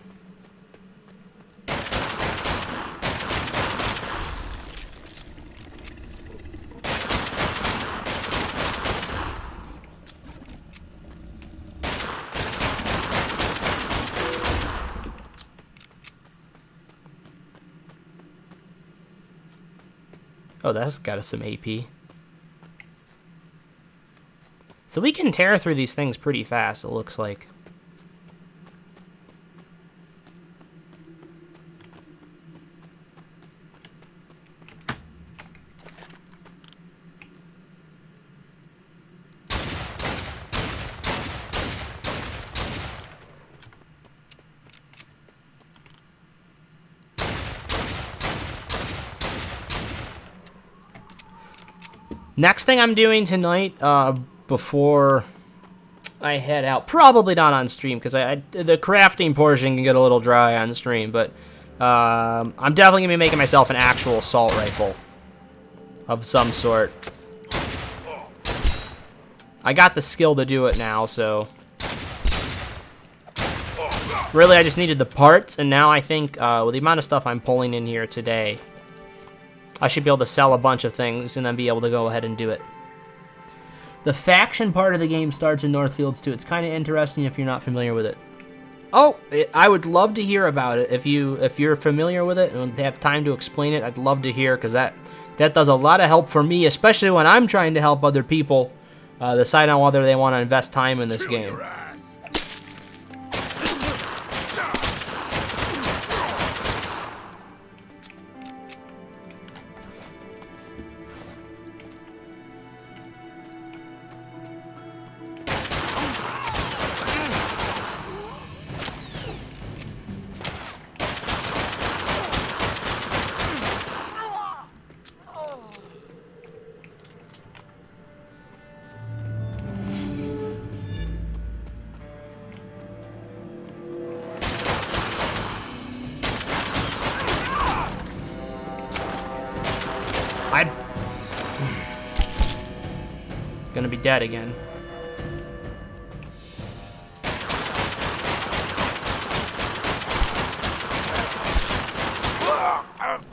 Oh, that's got us some AP. So we can tear through these things pretty fast, it looks like. Next thing I'm doing tonight, before I head out, probably not on stream, because the crafting portion can get a little dry on stream, but I'm definitely going to be making myself an actual assault rifle of some sort. I got the skill to do it now, so... Really, I just needed the parts, and now I think, with the amount of stuff I'm pulling in here today, I should be able to sell a bunch of things and then be able to go ahead and do it. The faction part of the game starts in Northfields too. It's kind of interesting if you're not familiar with it. Oh, I would love to hear about it. If you're familiar with it and have time to explain it, I'd love to hear, because that does a lot of help for me, especially when I'm trying to help other people decide on whether they want to invest time in this game. I'm gonna be dead again.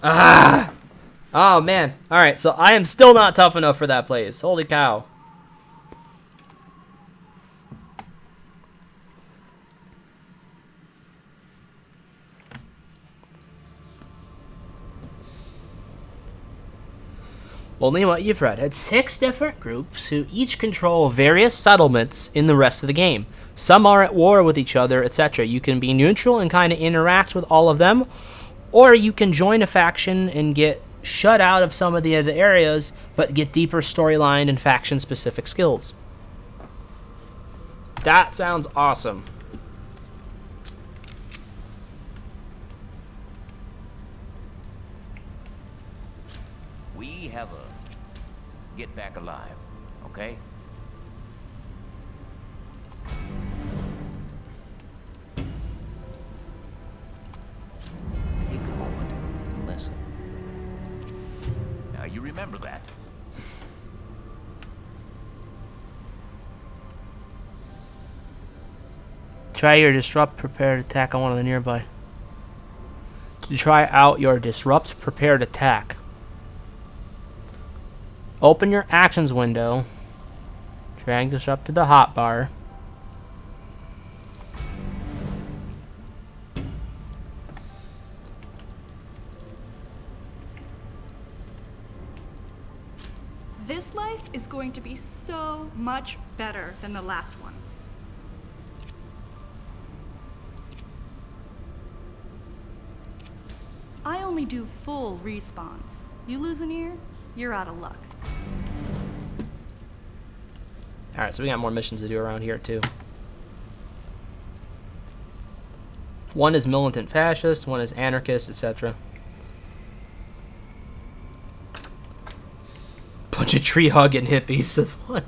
Ah! Oh, man. Alright, so I am still not tough enough for that place. Holy cow. Only what you've read had 6 different groups who each control various settlements in the rest of the game. Some are at war with each other, etc. You can be neutral and kind of interact with all of them, or you can join a faction and get shut out of some of the other areas, but get deeper storyline and faction-specific skills. That sounds awesome. We have a get back alive, okay? Take a moment and listen. Now you remember that. Try your disrupt prepared attack on one of the nearby. Try out your disrupt prepared attack. Open your actions window. Drag disrupt to the hotbar. This life is going to be so much better than the last one. I only do full respawns. You lose an ear, you're out of luck. Alright, so we got more missions to do around here, too. One is militant fascist, one is anarchist, etc. Bunch of tree hugging hippies, says one.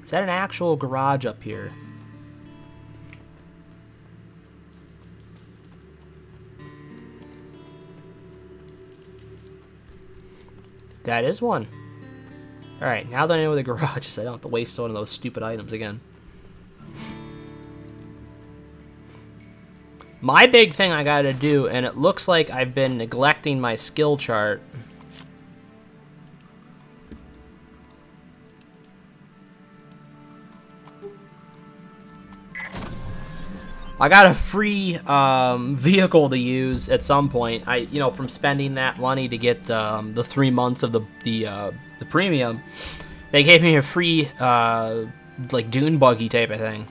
Is that an actual garage up here? That is one. Alright, now that I know where the garage is, I don't have to waste one of those stupid items again. My big thing I gotta do, and it looks like I've been neglecting my skill chart. I got a free vehicle to use at some point. From spending that money to get the 3 months of the premium, they gave me a free like dune buggy type of thing.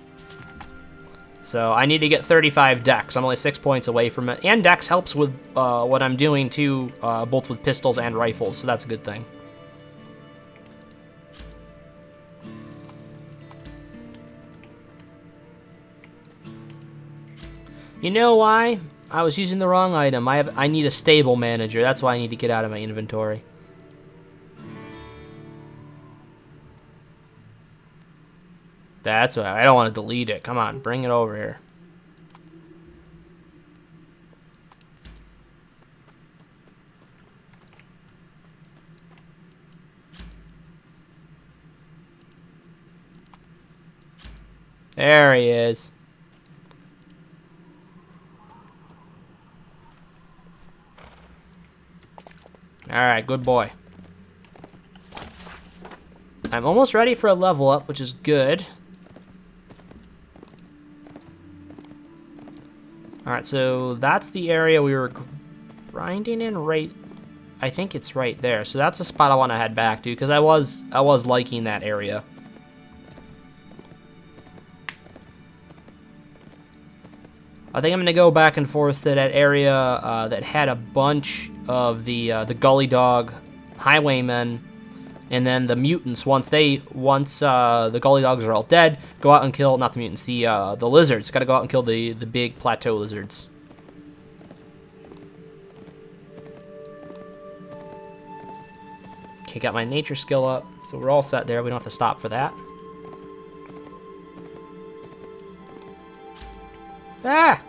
So I need to get 35 dex. I'm only 6 points away from it, and dex helps with what I'm doing too, both with pistols and rifles. So that's a good thing. You know why? I was using the wrong item. I need a stable manager. That's why I need to get out of my inventory. That's why I don't want to delete it. Come on, bring it over here. There he is. Alright, good boy. I'm almost ready for a level up, which is good. Alright, so that's the area we were grinding in right... I think it's right there. So that's a spot I want to head back to, because I was liking that area. I think I'm going to go back and forth to that area that had a bunch of the Gully Dog highwaymen, and then the mutants. Once the Gully Dogs are all dead, go out and kill, not the mutants, the lizards. Got to go out and kill the big plateau lizards. Okay, got my nature skill up, so we're all set there. We don't have to stop for that. Ah!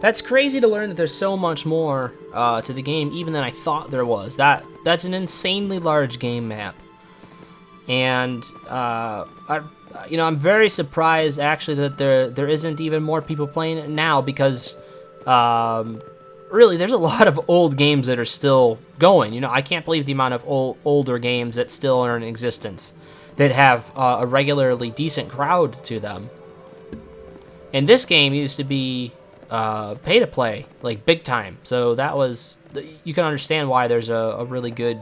That's crazy to learn that there's so much more to the game even than I thought there was. That's an insanely large game map. And I'm very surprised actually that there isn't even more people playing it now, because really there's a lot of old games that are still going. I can't believe the amount of older games that still are in existence that have a regularly decent crowd to them. And this game used to be pay to play, like big time. So that was, you can understand why there's a really good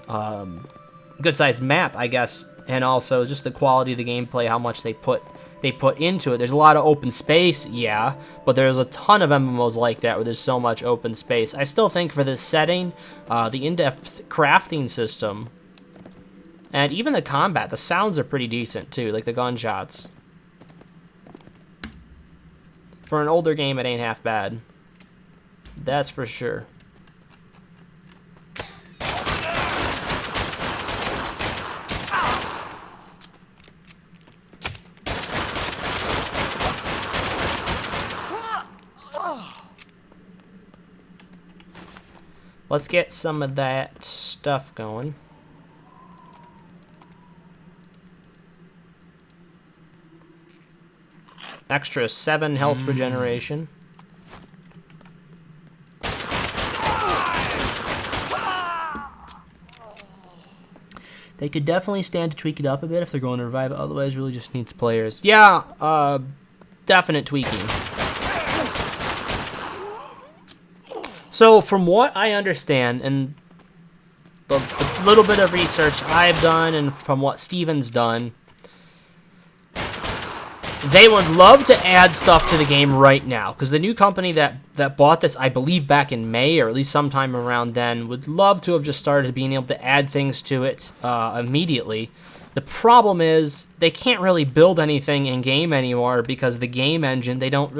good sized map, I guess, and also just the quality of the gameplay, how much they put into it. There's a lot of open space, yeah, but there's a ton of MMOs like that where there's so much open space. I still think for this setting, the in-depth crafting system, and even the combat, the sounds are pretty decent too, like the gunshots. For an older game, it ain't half bad. That's for sure. Let's get some of that stuff going. Extra 7 health regeneration. They could definitely stand to tweak it up a bit if they're going to revive it. Otherwise, really just needs players. Yeah, definite tweaking. So, from what I understand, and the little bit of research I've done, and from what Steven's done, they would love to add stuff to the game right now, because the new company that bought this, I believe back in May, or at least sometime around then, would love to have just started being able to add things to it immediately. The problem is, they can't really build anything in-game anymore, because the game engine, they don't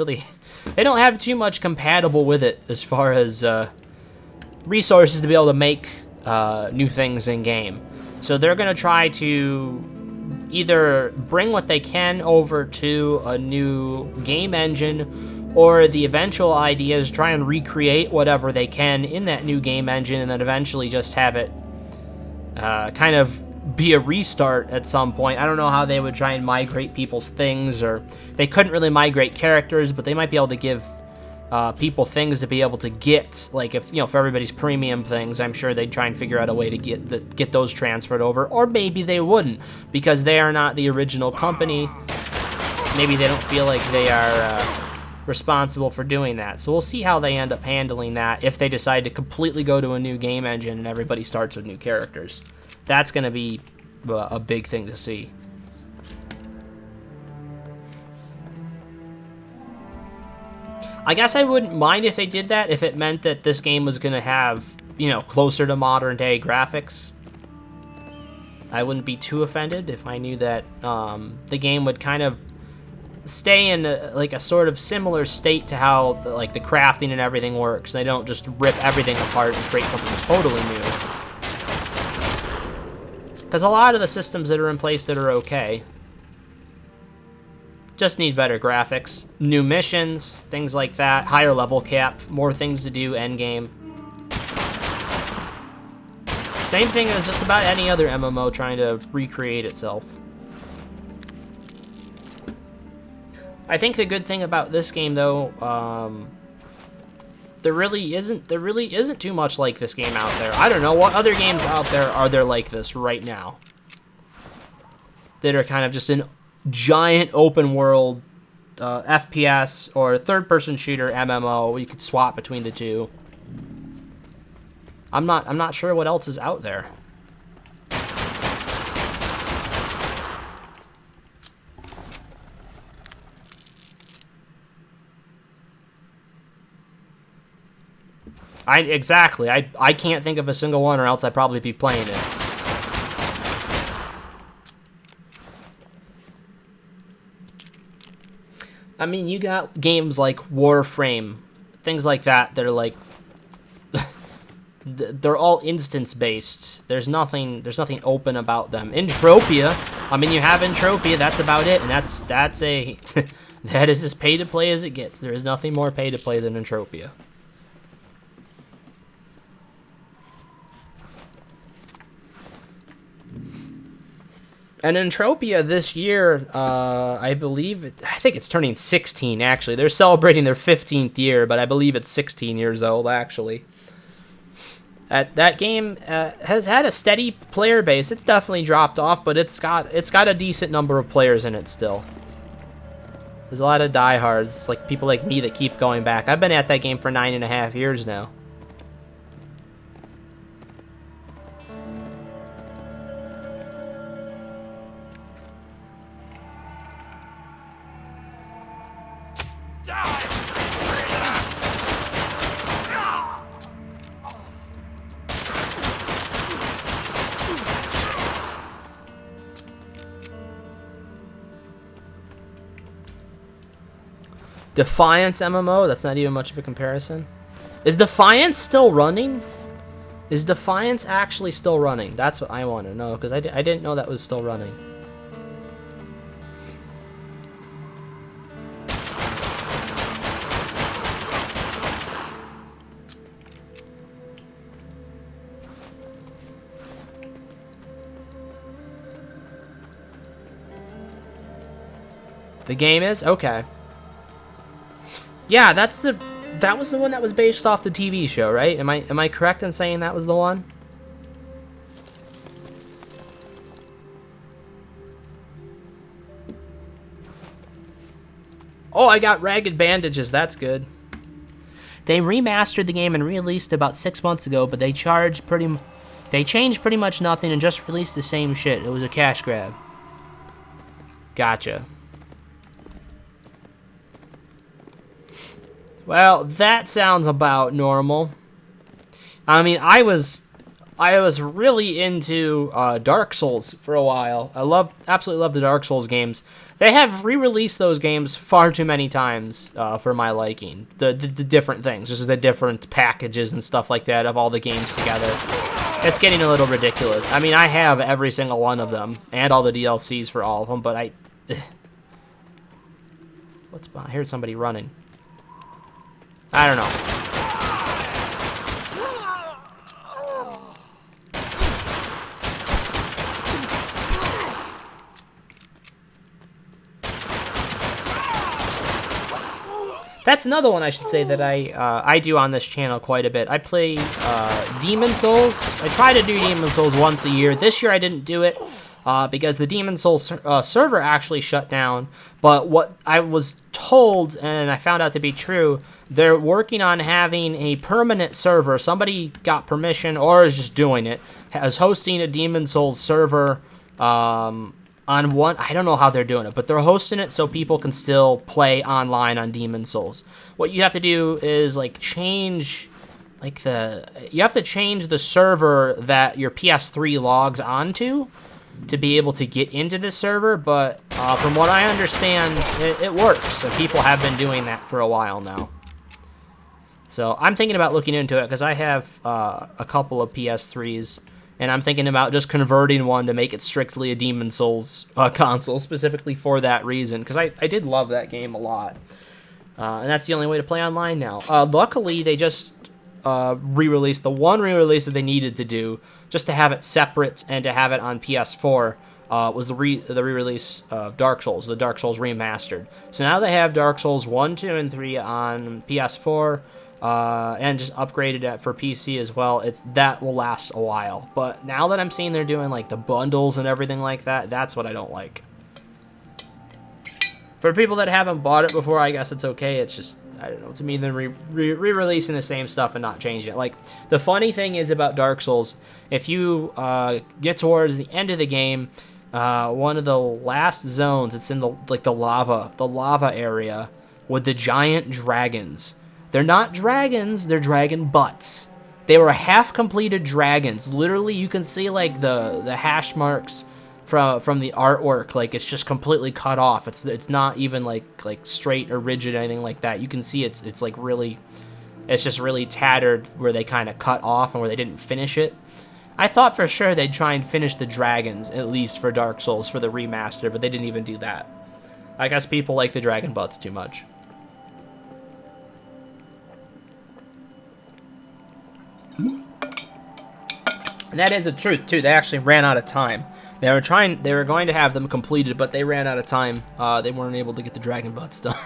have too much compatible with it as far as resources to be able to make new things in-game. So they're going to try to either bring what they can over to a new game engine, or the eventual idea is try and recreate whatever they can in that new game engine, and then eventually just have it kind of be a restart at some point. I don't know how they would try and migrate people's things, or they couldn't really migrate characters, but they might be able to give people things to be able to get, like if for everybody's premium things, I'm sure they'd try and figure out a way to get those transferred over, or maybe they wouldn't, because they are not the original company. Maybe they don't feel like they are responsible for doing that. So we'll see how they end up handling that if they decide to completely go to a new game engine and everybody starts with new characters. That's going to be a big thing to see. I guess I wouldn't mind if they did that, if it meant that this game was going to have, closer to modern day graphics. I wouldn't be too offended if I knew that the game would kind of stay in a sort of similar state to how the crafting and everything works. They don't just rip everything apart and create something totally new. Because a lot of the systems that are in place that are okay just need better graphics, new missions, things like that, higher level cap, more things to do endgame. Same thing as just about any other MMO trying to recreate itself. I think the good thing about this game, though, there really isn't too much like this game out there. I don't know what other games out there are there like this right now that are kind of just an giant open world FPS or third-person shooter MMO. You could swap between the two. I'm not sure what else is out there. Exactly. I can't think of a single one, or else I'd probably be playing it. I mean, you got games like Warframe, things like that that are like they're all instance-based. There's nothing open about them. Entropia, I mean, you have Entropia. That's about it, and that's a That is as pay to play as it gets. There is nothing more pay to play than Entropia. And Entropia this year, I think it's turning 16, actually. They're celebrating their 15th year, but I believe it's 16 years old, actually. That game has had a steady player base. It's definitely dropped off, but it's got a decent number of players in it still. There's a lot of diehards, like people like me that keep going back. I've been at that game for 9.5 years now. Defiance MMO? That's not even much of a comparison. Is Defiance still running? Is Defiance actually still running? That's what I want to know, because I didn't know that was still running. The game is? Okay. Yeah, that was the one that was based off the TV show, right? Am I correct in saying that was the one? Oh, I got ragged bandages. That's good. They remastered the game and released about 6 months ago, but they changed pretty much nothing and just released the same shit. It was a cash grab. Gotcha. Well, that sounds about normal. I mean, I was really into Dark Souls for a while. I absolutely love the Dark Souls games. They have re-released those games far too many times for my liking. The different things, just the different packages and stuff like that of all the games together. It's getting a little ridiculous. I mean, I have every single one of them and all the DLCs for all of them, but I heard somebody running. I don't know. That's another one I should say that I do on this channel quite a bit. I play Demon Souls. I try to do Demon Souls once a year. This year I didn't do it because the Demon Souls server actually shut down. But what I was told, and I found out to be true, they're working on having a permanent server. Somebody got permission or is just doing it. Is hosting a Demon Souls server on one. I don't know how they're doing it, but they're hosting it so people can still play online on Demon Souls. What you have to do is like change you have to change the server that your PS3 logs onto to be able to get into this server, but from what I understand, it works, and people have been doing that for a while now. So I'm thinking about looking into it, because I have a couple of PS3s, and I'm thinking about just converting one to make it strictly a Demon Souls console, specifically for that reason, because I did love that game a lot. And that's the only way to play online now. Luckily, they just re-released the one re-release that they needed to do, just to have it separate and to have it on PS4, was the re-release of Dark Souls, the Dark Souls Remastered. So now they have Dark Souls 1, 2, and 3 on PS4, and just upgraded it for PC as well. That will last a while. But now that I'm seeing they're doing like the bundles and everything like that, that's what I don't like. For people that haven't bought it before, I guess it's okay. It's just, I don't know, to me, they're re-releasing the same stuff and not changing it. Like, the funny thing is about Dark Souls, if you get towards the end of the game, one of the last zones, it's in the lava area with the giant dragons. They're not dragons, they're dragon butts. They were half-completed dragons. Literally, you can see like the hash marks from the artwork. Like, it's just completely cut off. It's not even like straight or rigid or anything like that. You can see it's like really, it's just really tattered where they kind of cut off and where they didn't finish it. I thought for sure they'd try and finish the dragons, at least for Dark Souls, for the remaster, but they didn't even do that. I guess people like the dragon butts too much. And that is the truth too. They actually ran out of time. They were going to have them completed, but they ran out of time. They weren't able to get the dragon butts done.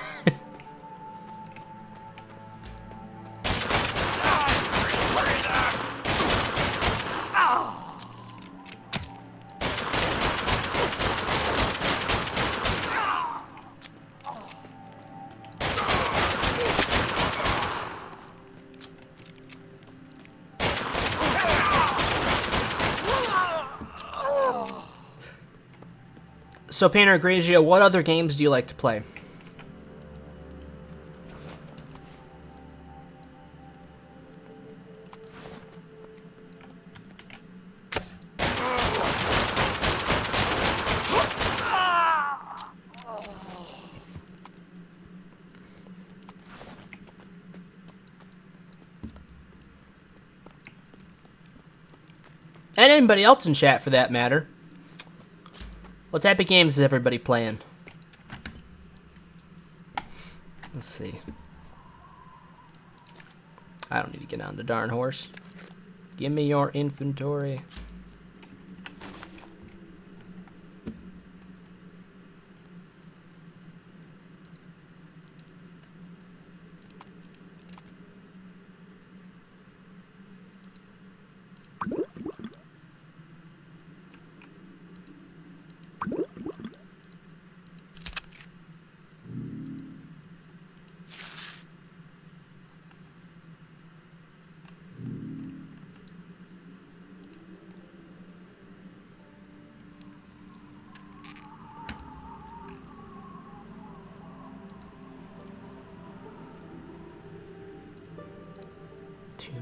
So, Painter Grigio, what other games do you like to play? And anybody else in chat, for that matter. What type of games is everybody playing? Let's see. I don't need to get on the darn horse. Give me your inventory.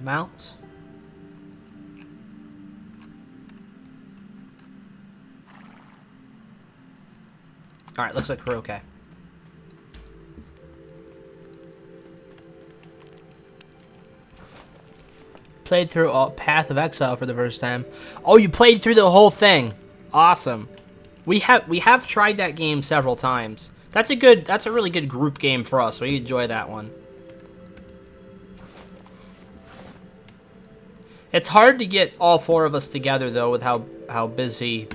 Mounts. All right, looks like we're okay. Played through Path of Exile for the first time. Oh, you played through the whole thing. Awesome. We have tried that game several times. That's a really good group game for us. We enjoy that one. It's hard to get all four of us together though, with how busy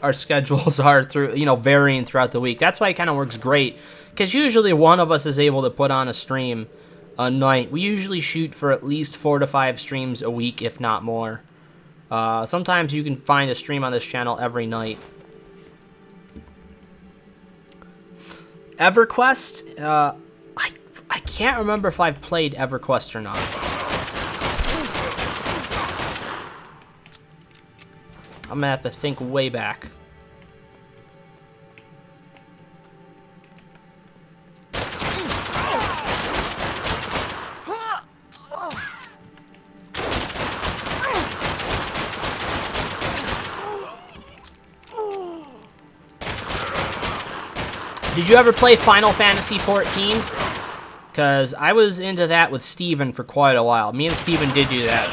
our schedules are through, varying throughout the week. That's why it kind of works great, because usually one of us is able to put on a stream a night. We usually shoot for at least 4 to 5 streams a week, if not more. Sometimes you can find a stream on this channel every night. EverQuest, I can't remember if I've played EverQuest or not. I'm gonna have to think way back. Did you ever play Final Fantasy XIV? Because I was into that with Steven for quite a while. Me and Steven did do that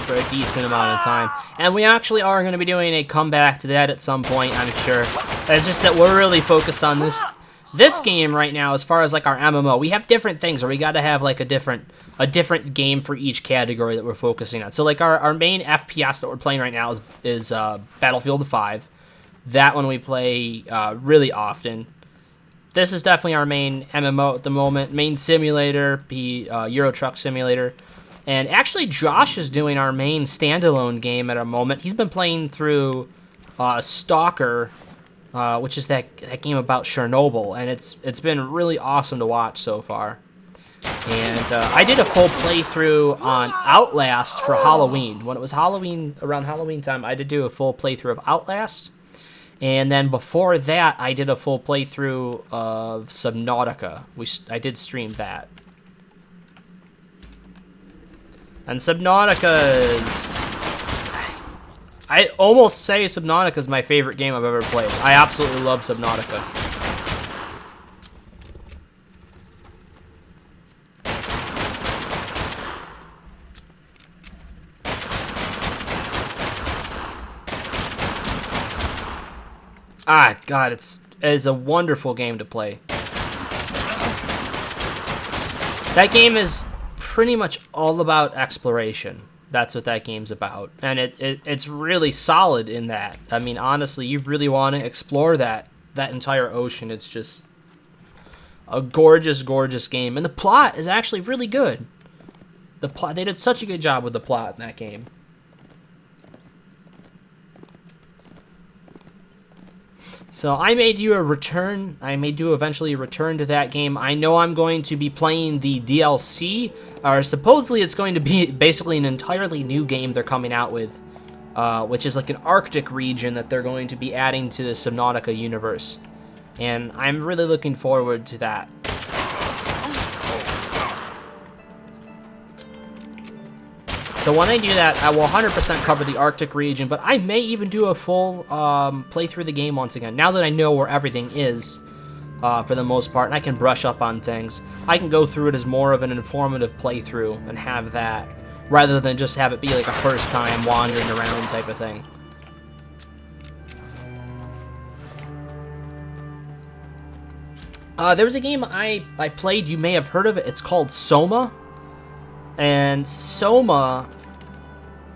for a decent amount of time. And we actually are going to be doing a comeback to that at some point, I'm sure. It's just that we're really focused on this game right now as far as like our MMO. We have different things, or we got to have like a different game for each category that we're focusing on. So like our main FPS that we're playing right now is Battlefield 5. That one we play really often. This is definitely our main MMO at the moment. Main simulator, Euro Truck Simulator. And actually, Josh is doing our main standalone game at a moment. He's been playing through Stalker, which is that game about Chernobyl, and it's been really awesome to watch so far. And I did a full playthrough on Outlast for Halloween. When it was around Halloween time, I did do a full playthrough of Outlast. And then before that, I did a full playthrough of Subnautica. I did stream that. And Subnautica is... I almost say Subnautica is my favorite game I've ever played. I absolutely love Subnautica. Ah, God, it's is a wonderful game to play. That game is pretty much all about exploration. That's what that game's about. And it's really solid in that. I mean, honestly, you really want to explore that entire ocean. It's just a gorgeous, gorgeous game. And the plot is actually really good. They did such a good job with the plot in that game. So I may do a return. I may do eventually a return to that game. I know I'm going to be playing the DLC, or supposedly it's going to be basically an entirely new game they're coming out with, which is like an Arctic region that they're going to be adding to the Subnautica universe. And I'm really looking forward to that. So when I do that, I will 100% cover the Arctic region, but I may even do a full playthrough of the game once again. Now that I know where everything is, for the most part, and I can brush up on things, I can go through it as more of an informative playthrough and have that, rather than just have it be like a first time wandering around type of thing. There was a game I played, you may have heard of it, it's called Soma. And Soma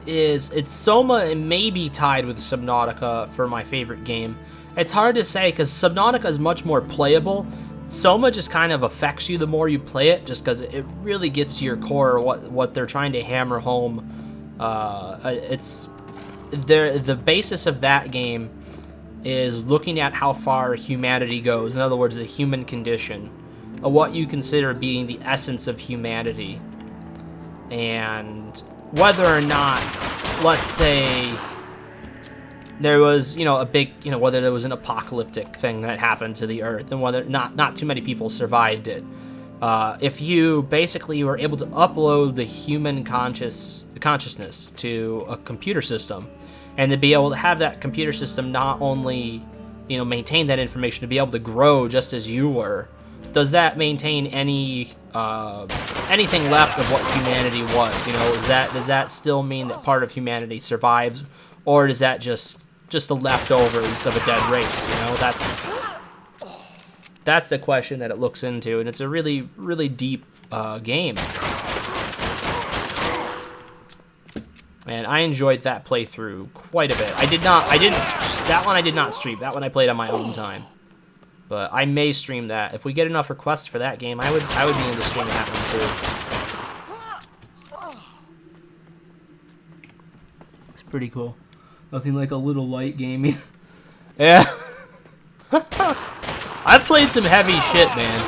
it may be tied with Subnautica for my favorite game. It's hard to say because Subnautica is much more playable. Soma just kind of affects you the more you play it, just because it really gets to your core what they're trying to hammer home. It's the basis of that game is looking at how far humanity goes. In other words, the human condition, what you consider being the essence of humanity. And whether or not, let's say, there was, a big, whether there was an apocalyptic thing that happened to the Earth, and whether not too many people survived it. If you basically were able to upload the human consciousness to a computer system, and to be able to have that computer system not only, maintain that information, to be able to grow just as you were, does that maintain anything left of what humanity was? Does that still mean that part of humanity survives, or is that just the leftovers of a dead race? That's the question that it looks into, and it's a really, really deep game. And I enjoyed that playthrough quite a bit. That one I did not stream. That one I played on my own time. But I may stream that. If we get enough requests for that game, I would be into streaming that one too. It's pretty cool. Nothing like a little light gaming. Yeah. I've played some heavy shit, man.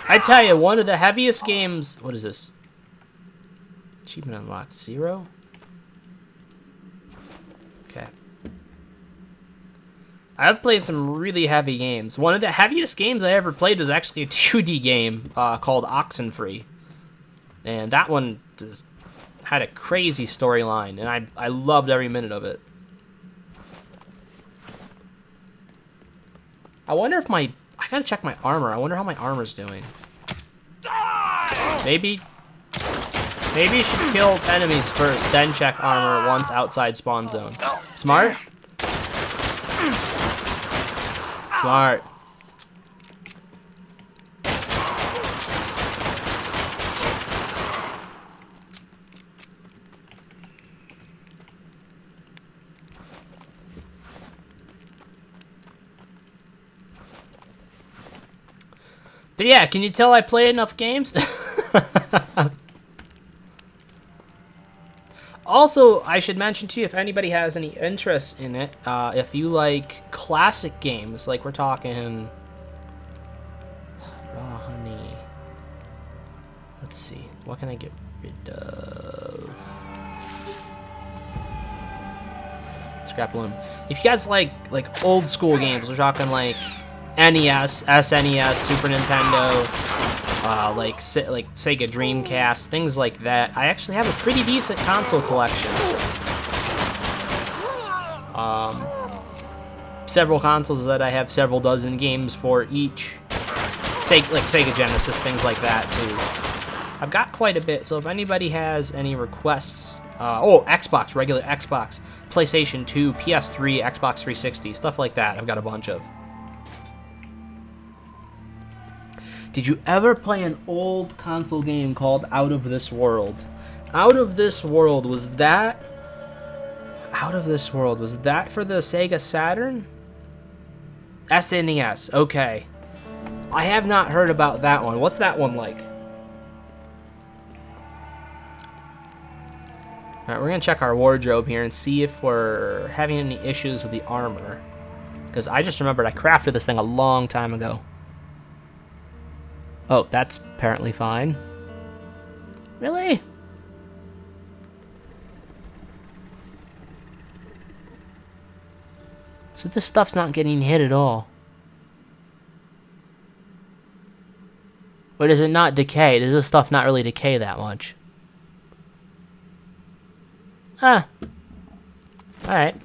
I tell you, one of the heaviest games... What is this? Achievement unlocked 0? Okay. I've played some really heavy games. One of the heaviest games I ever played was actually a 2D game called Oxenfree. And that one just had a crazy storyline, and I loved every minute of it. I wonder if I gotta check my armor. I wonder how my armor's doing. Maybe you should kill enemies first, then check armor once outside spawn zone. Smart? Smart. But yeah, can you tell I play enough games? Also, I should mention to you, if anybody has any interest in it, if you like classic games, like we're talking Raw Honey. Let's see, what can I get rid of? Scrap Bloom. If you guys like old school games, we're talking like NES, SNES, Super Nintendo, like Sega Dreamcast, things like that. I actually have a pretty decent console collection. Several consoles that I have several dozen games for each. Like Sega Genesis, things like that too. I've got quite a bit, so if anybody has any requests, Xbox, regular Xbox, PlayStation 2, PS3, Xbox 360, stuff like that, I've got a bunch of. Did you ever play an old console game called Out of This World? Out of This World, was that... Out of This World, was that for the Sega Saturn? SNES, okay. I have not heard about that one. What's that one like? Alright, we're gonna check our wardrobe here and see if we're having any issues with the armor. Because I just remembered I crafted this thing a long time ago. Oh, that's apparently fine. Really? So this stuff's not getting hit at all. Or does it not decay? Does this stuff not really decay that much? Huh. Alright.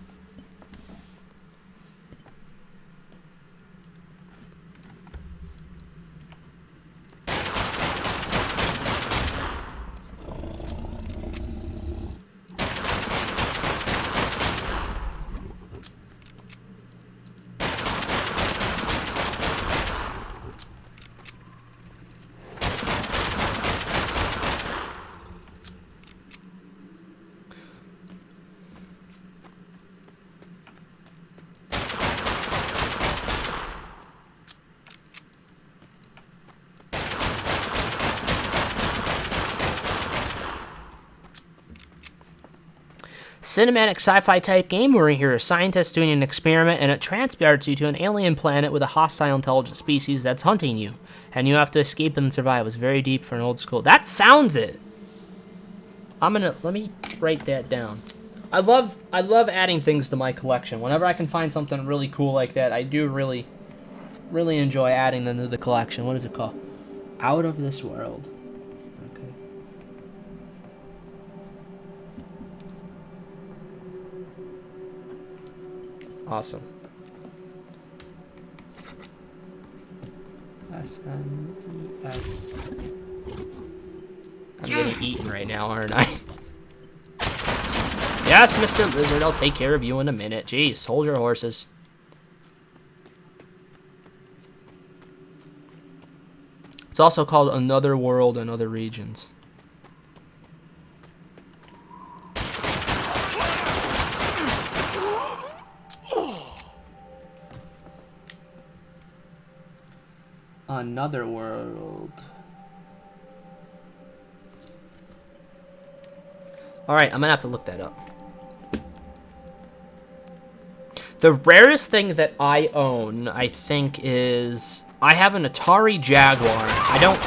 Cinematic sci-fi type game where you're a scientist doing an experiment and it transports you to an alien planet with a hostile intelligent species that's hunting you. And you have to escape and survive. It was very deep for an old school. That sounds it! Let me write that down. I love adding things to my collection. Whenever I can find something really cool like that, I do really enjoy adding them to the collection. What is it called? Out of This World. Okay. Awesome. S-N-E-S. I'm getting eaten right now, aren't I? Yes, Mr. Lizard, I'll take care of you in a minute. Jeez, hold your horses. It's also called Another World and Other Regions. Another World. Alright, I'm gonna have to look that up. The rarest thing that I own, I think, is... I have an Atari Jaguar. I don't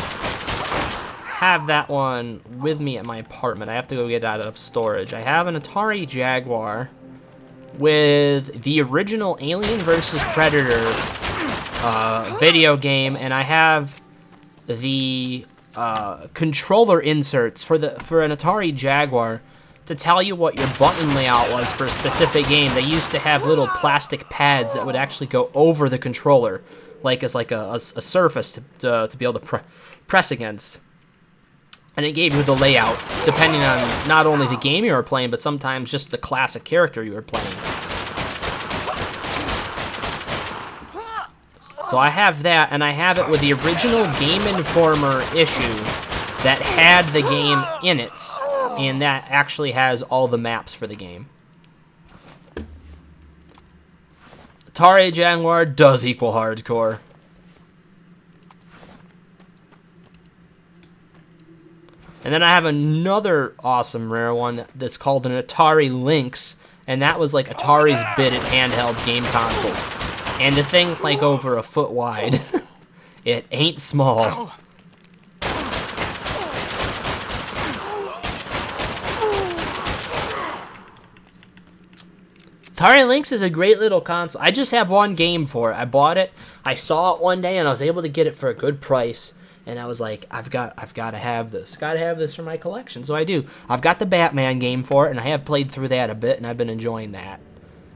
have that one with me at my apartment. I have to go get it out of storage. I have an Atari Jaguar with the original Alien vs. Predator video game, and I have the controller inserts for an Atari Jaguar to tell you what your button layout was for a specific game. They used to have little plastic pads that would actually go over the controller, like as like a surface to be able to press against. And it gave you the layout depending on not only the game you were playing, but sometimes just the classic character you were playing. So I have that, and I have it with the original Game Informer issue that had the game in it, and that actually has all the maps for the game. Atari Jaguar does equal hardcore. And then I have another awesome rare one that's called an Atari Lynx, and that was like Atari's bid at handheld game consoles. And the thing's like over a foot wide. It ain't small. Atari Lynx is a great little console. I just have one game for it. I bought it. I saw it one day and I was able to get it for a good price. And I was like, I've got to have this. Got to have this for my collection. So I do. I've got the Batman game for it, and I have played through that a bit, and I've been enjoying that.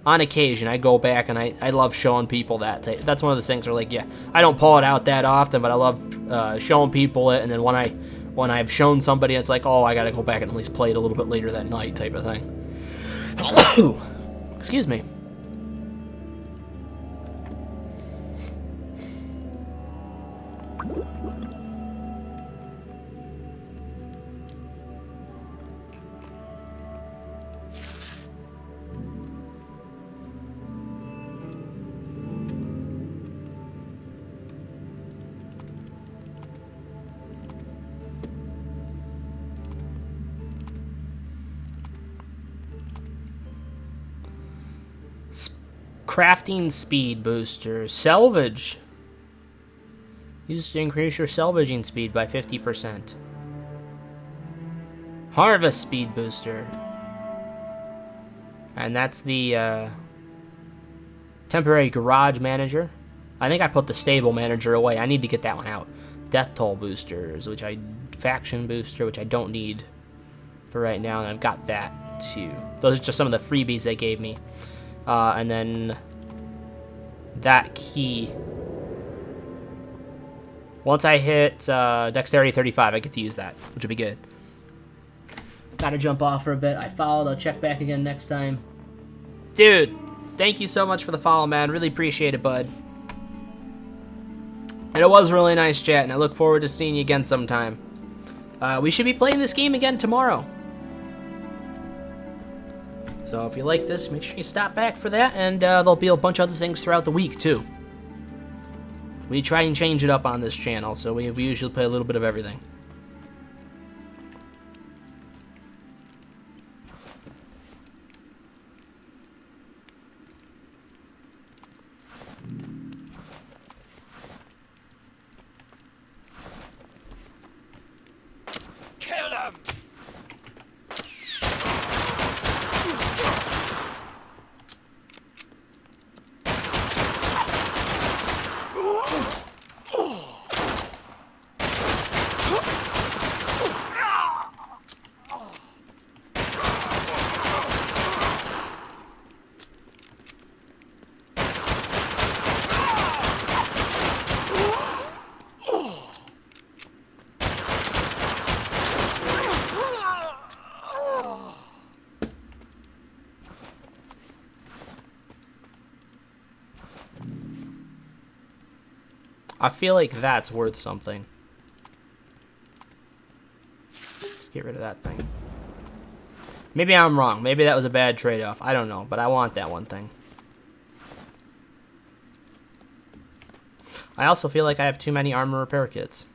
On occasion, I go back and I love showing people that. That's one of those things where, like, yeah, I don't pull it out that often, but I love showing people it. And then when I've shown somebody, it's like, oh, I got to go back and at least play it a little bit later that night type of thing. Excuse me. Crafting speed booster. Salvage. Use to increase your salvaging speed by 50%. Harvest speed booster. And that's the temporary garage manager. I think I put the stable manager away. I need to get that one out. Death toll boosters, faction booster, which I don't need for right now, and I've got that too. Those are just some of the freebies they gave me. And then that key. Once I hit Dexterity 35, I get to use that, which will be good. Gotta jump off for a bit. I followed. I'll check back again next time. Dude, thank you so much for the follow, man. Really appreciate it, bud. And it was really nice chatting. I look forward to seeing you again sometime. We should be playing this game again tomorrow. So if you like this, make sure you stop back for that, and there'll be a bunch of other things throughout the week, too. We try and change it up on this channel, so we usually play a little bit of everything. Kill him! I feel like that's worth something. Let's get rid of that thing. Maybe I'm wrong. Maybe that was a bad trade-off. I don't know, but I want that one thing. I also feel like I have too many armor repair kits.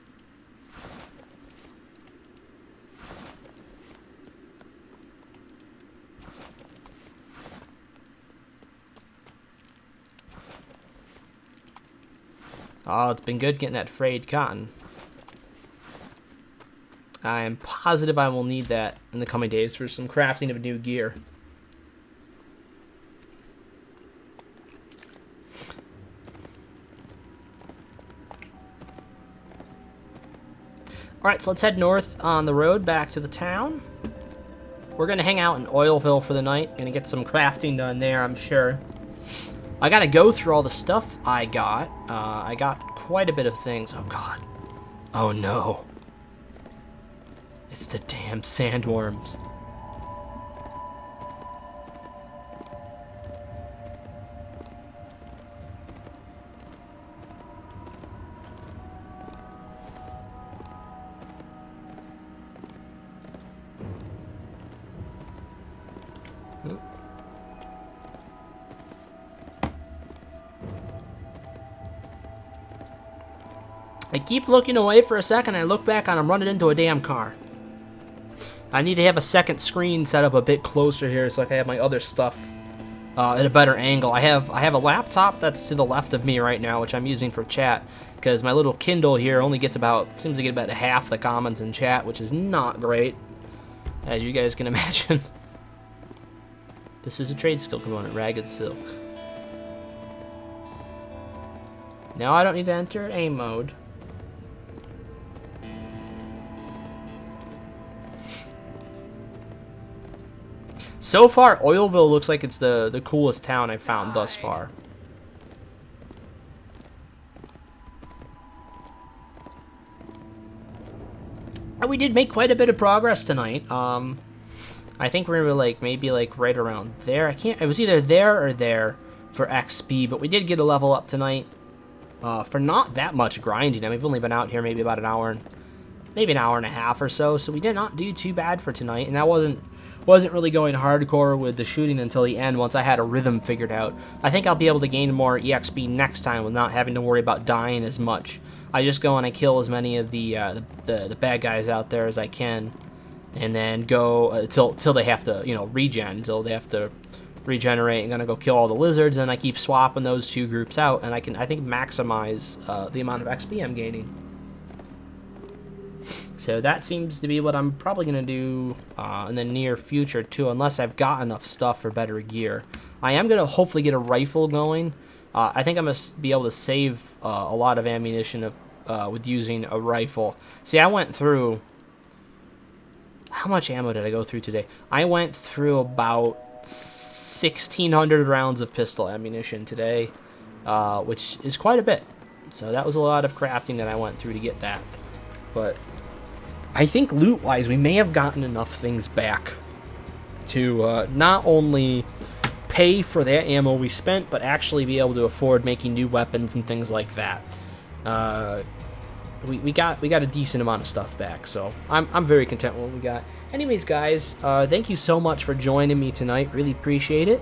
Oh, it's been good getting that frayed cotton. I am positive I will need that in the coming days for some crafting of new gear. Alright, so let's head north on the road back to the town. We're going to hang out in Oilville for the night. Going to get some crafting done there, I'm sure. I gotta go through all the stuff I got. I got quite a bit of things. Oh, God. Oh, no. It's the damn sandworms. I keep looking away for a second, I look back and I'm running into a damn car. I need to have a second screen set up a bit closer here so I can have my other stuff at a better angle. I have a laptop that's to the left of me right now, which I'm using for chat, because my little Kindle here only gets seems to get about half the comments in chat, which is not great, as you guys can imagine. This is a trade skill component, Ragged Silk. Now I don't need to enter aim mode. So far, Oilville looks like it's the coolest town I've found thus far. And we did make quite a bit of progress tonight. I think we were maybe right around there. It was either there or there for XP, but we did get a level up tonight for not that much grinding. I mean, we've only been out here maybe about maybe an hour and a half or so, so we did not do too bad for tonight, and that wasn't really going hardcore with the shooting until the end once I had a rhythm figured out. I think I'll be able to gain more EXP next time with not having to worry about dying as much. I just go and I kill as many of the bad guys out there as I can, and then go till they have to, regen, until they have to regenerate and gonna go kill all the lizards, and I keep swapping those 2 groups out, and I can, I think, maximize the amount of XP I'm gaining. So that seems to be what I'm probably gonna do in the near future too, unless I've got enough stuff for better gear. I am gonna hopefully get a rifle going. I think I'm gonna be able to save a lot of ammunition with using a rifle. See, I went through... How much ammo did I go through today? I went through about 1,600 rounds of pistol ammunition today, which is quite a bit. So that was a lot of crafting that I went through to get that. But I think loot-wise, we may have gotten enough things back to not only pay for that ammo we spent, but actually be able to afford making new weapons and things like that. We got a decent amount of stuff back, so I'm very content with what we got. Anyways, guys, thank you so much for joining me tonight. Really appreciate it.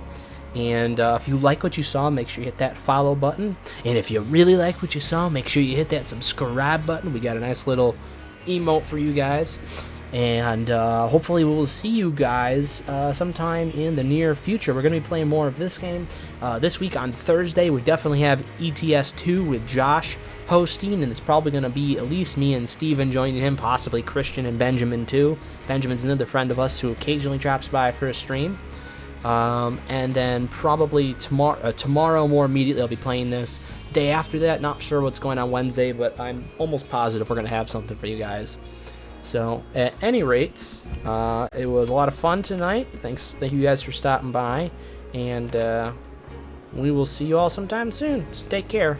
And if you like what you saw, make sure you hit that follow button. And if you really like what you saw, make sure you hit that subscribe button. We got a nice little emote for you guys. And hopefully we will see you guys sometime in the near future. We're going to be playing more of this game. This week on Thursday, we definitely have ETS 2 with Josh hosting, and it's probably going to be at least me and Steven joining him, possibly Christian and Benjamin too. Benjamin's another friend of us who occasionally drops by for a stream. And then probably tomorrow more immediately I'll be playing this. Day after that, not sure what's going on Wednesday, but I'm almost positive we're going to have something for you guys. So, at any rate, it was a lot of fun tonight. Thank you guys for stopping by, and we will see you all sometime soon. Just take care.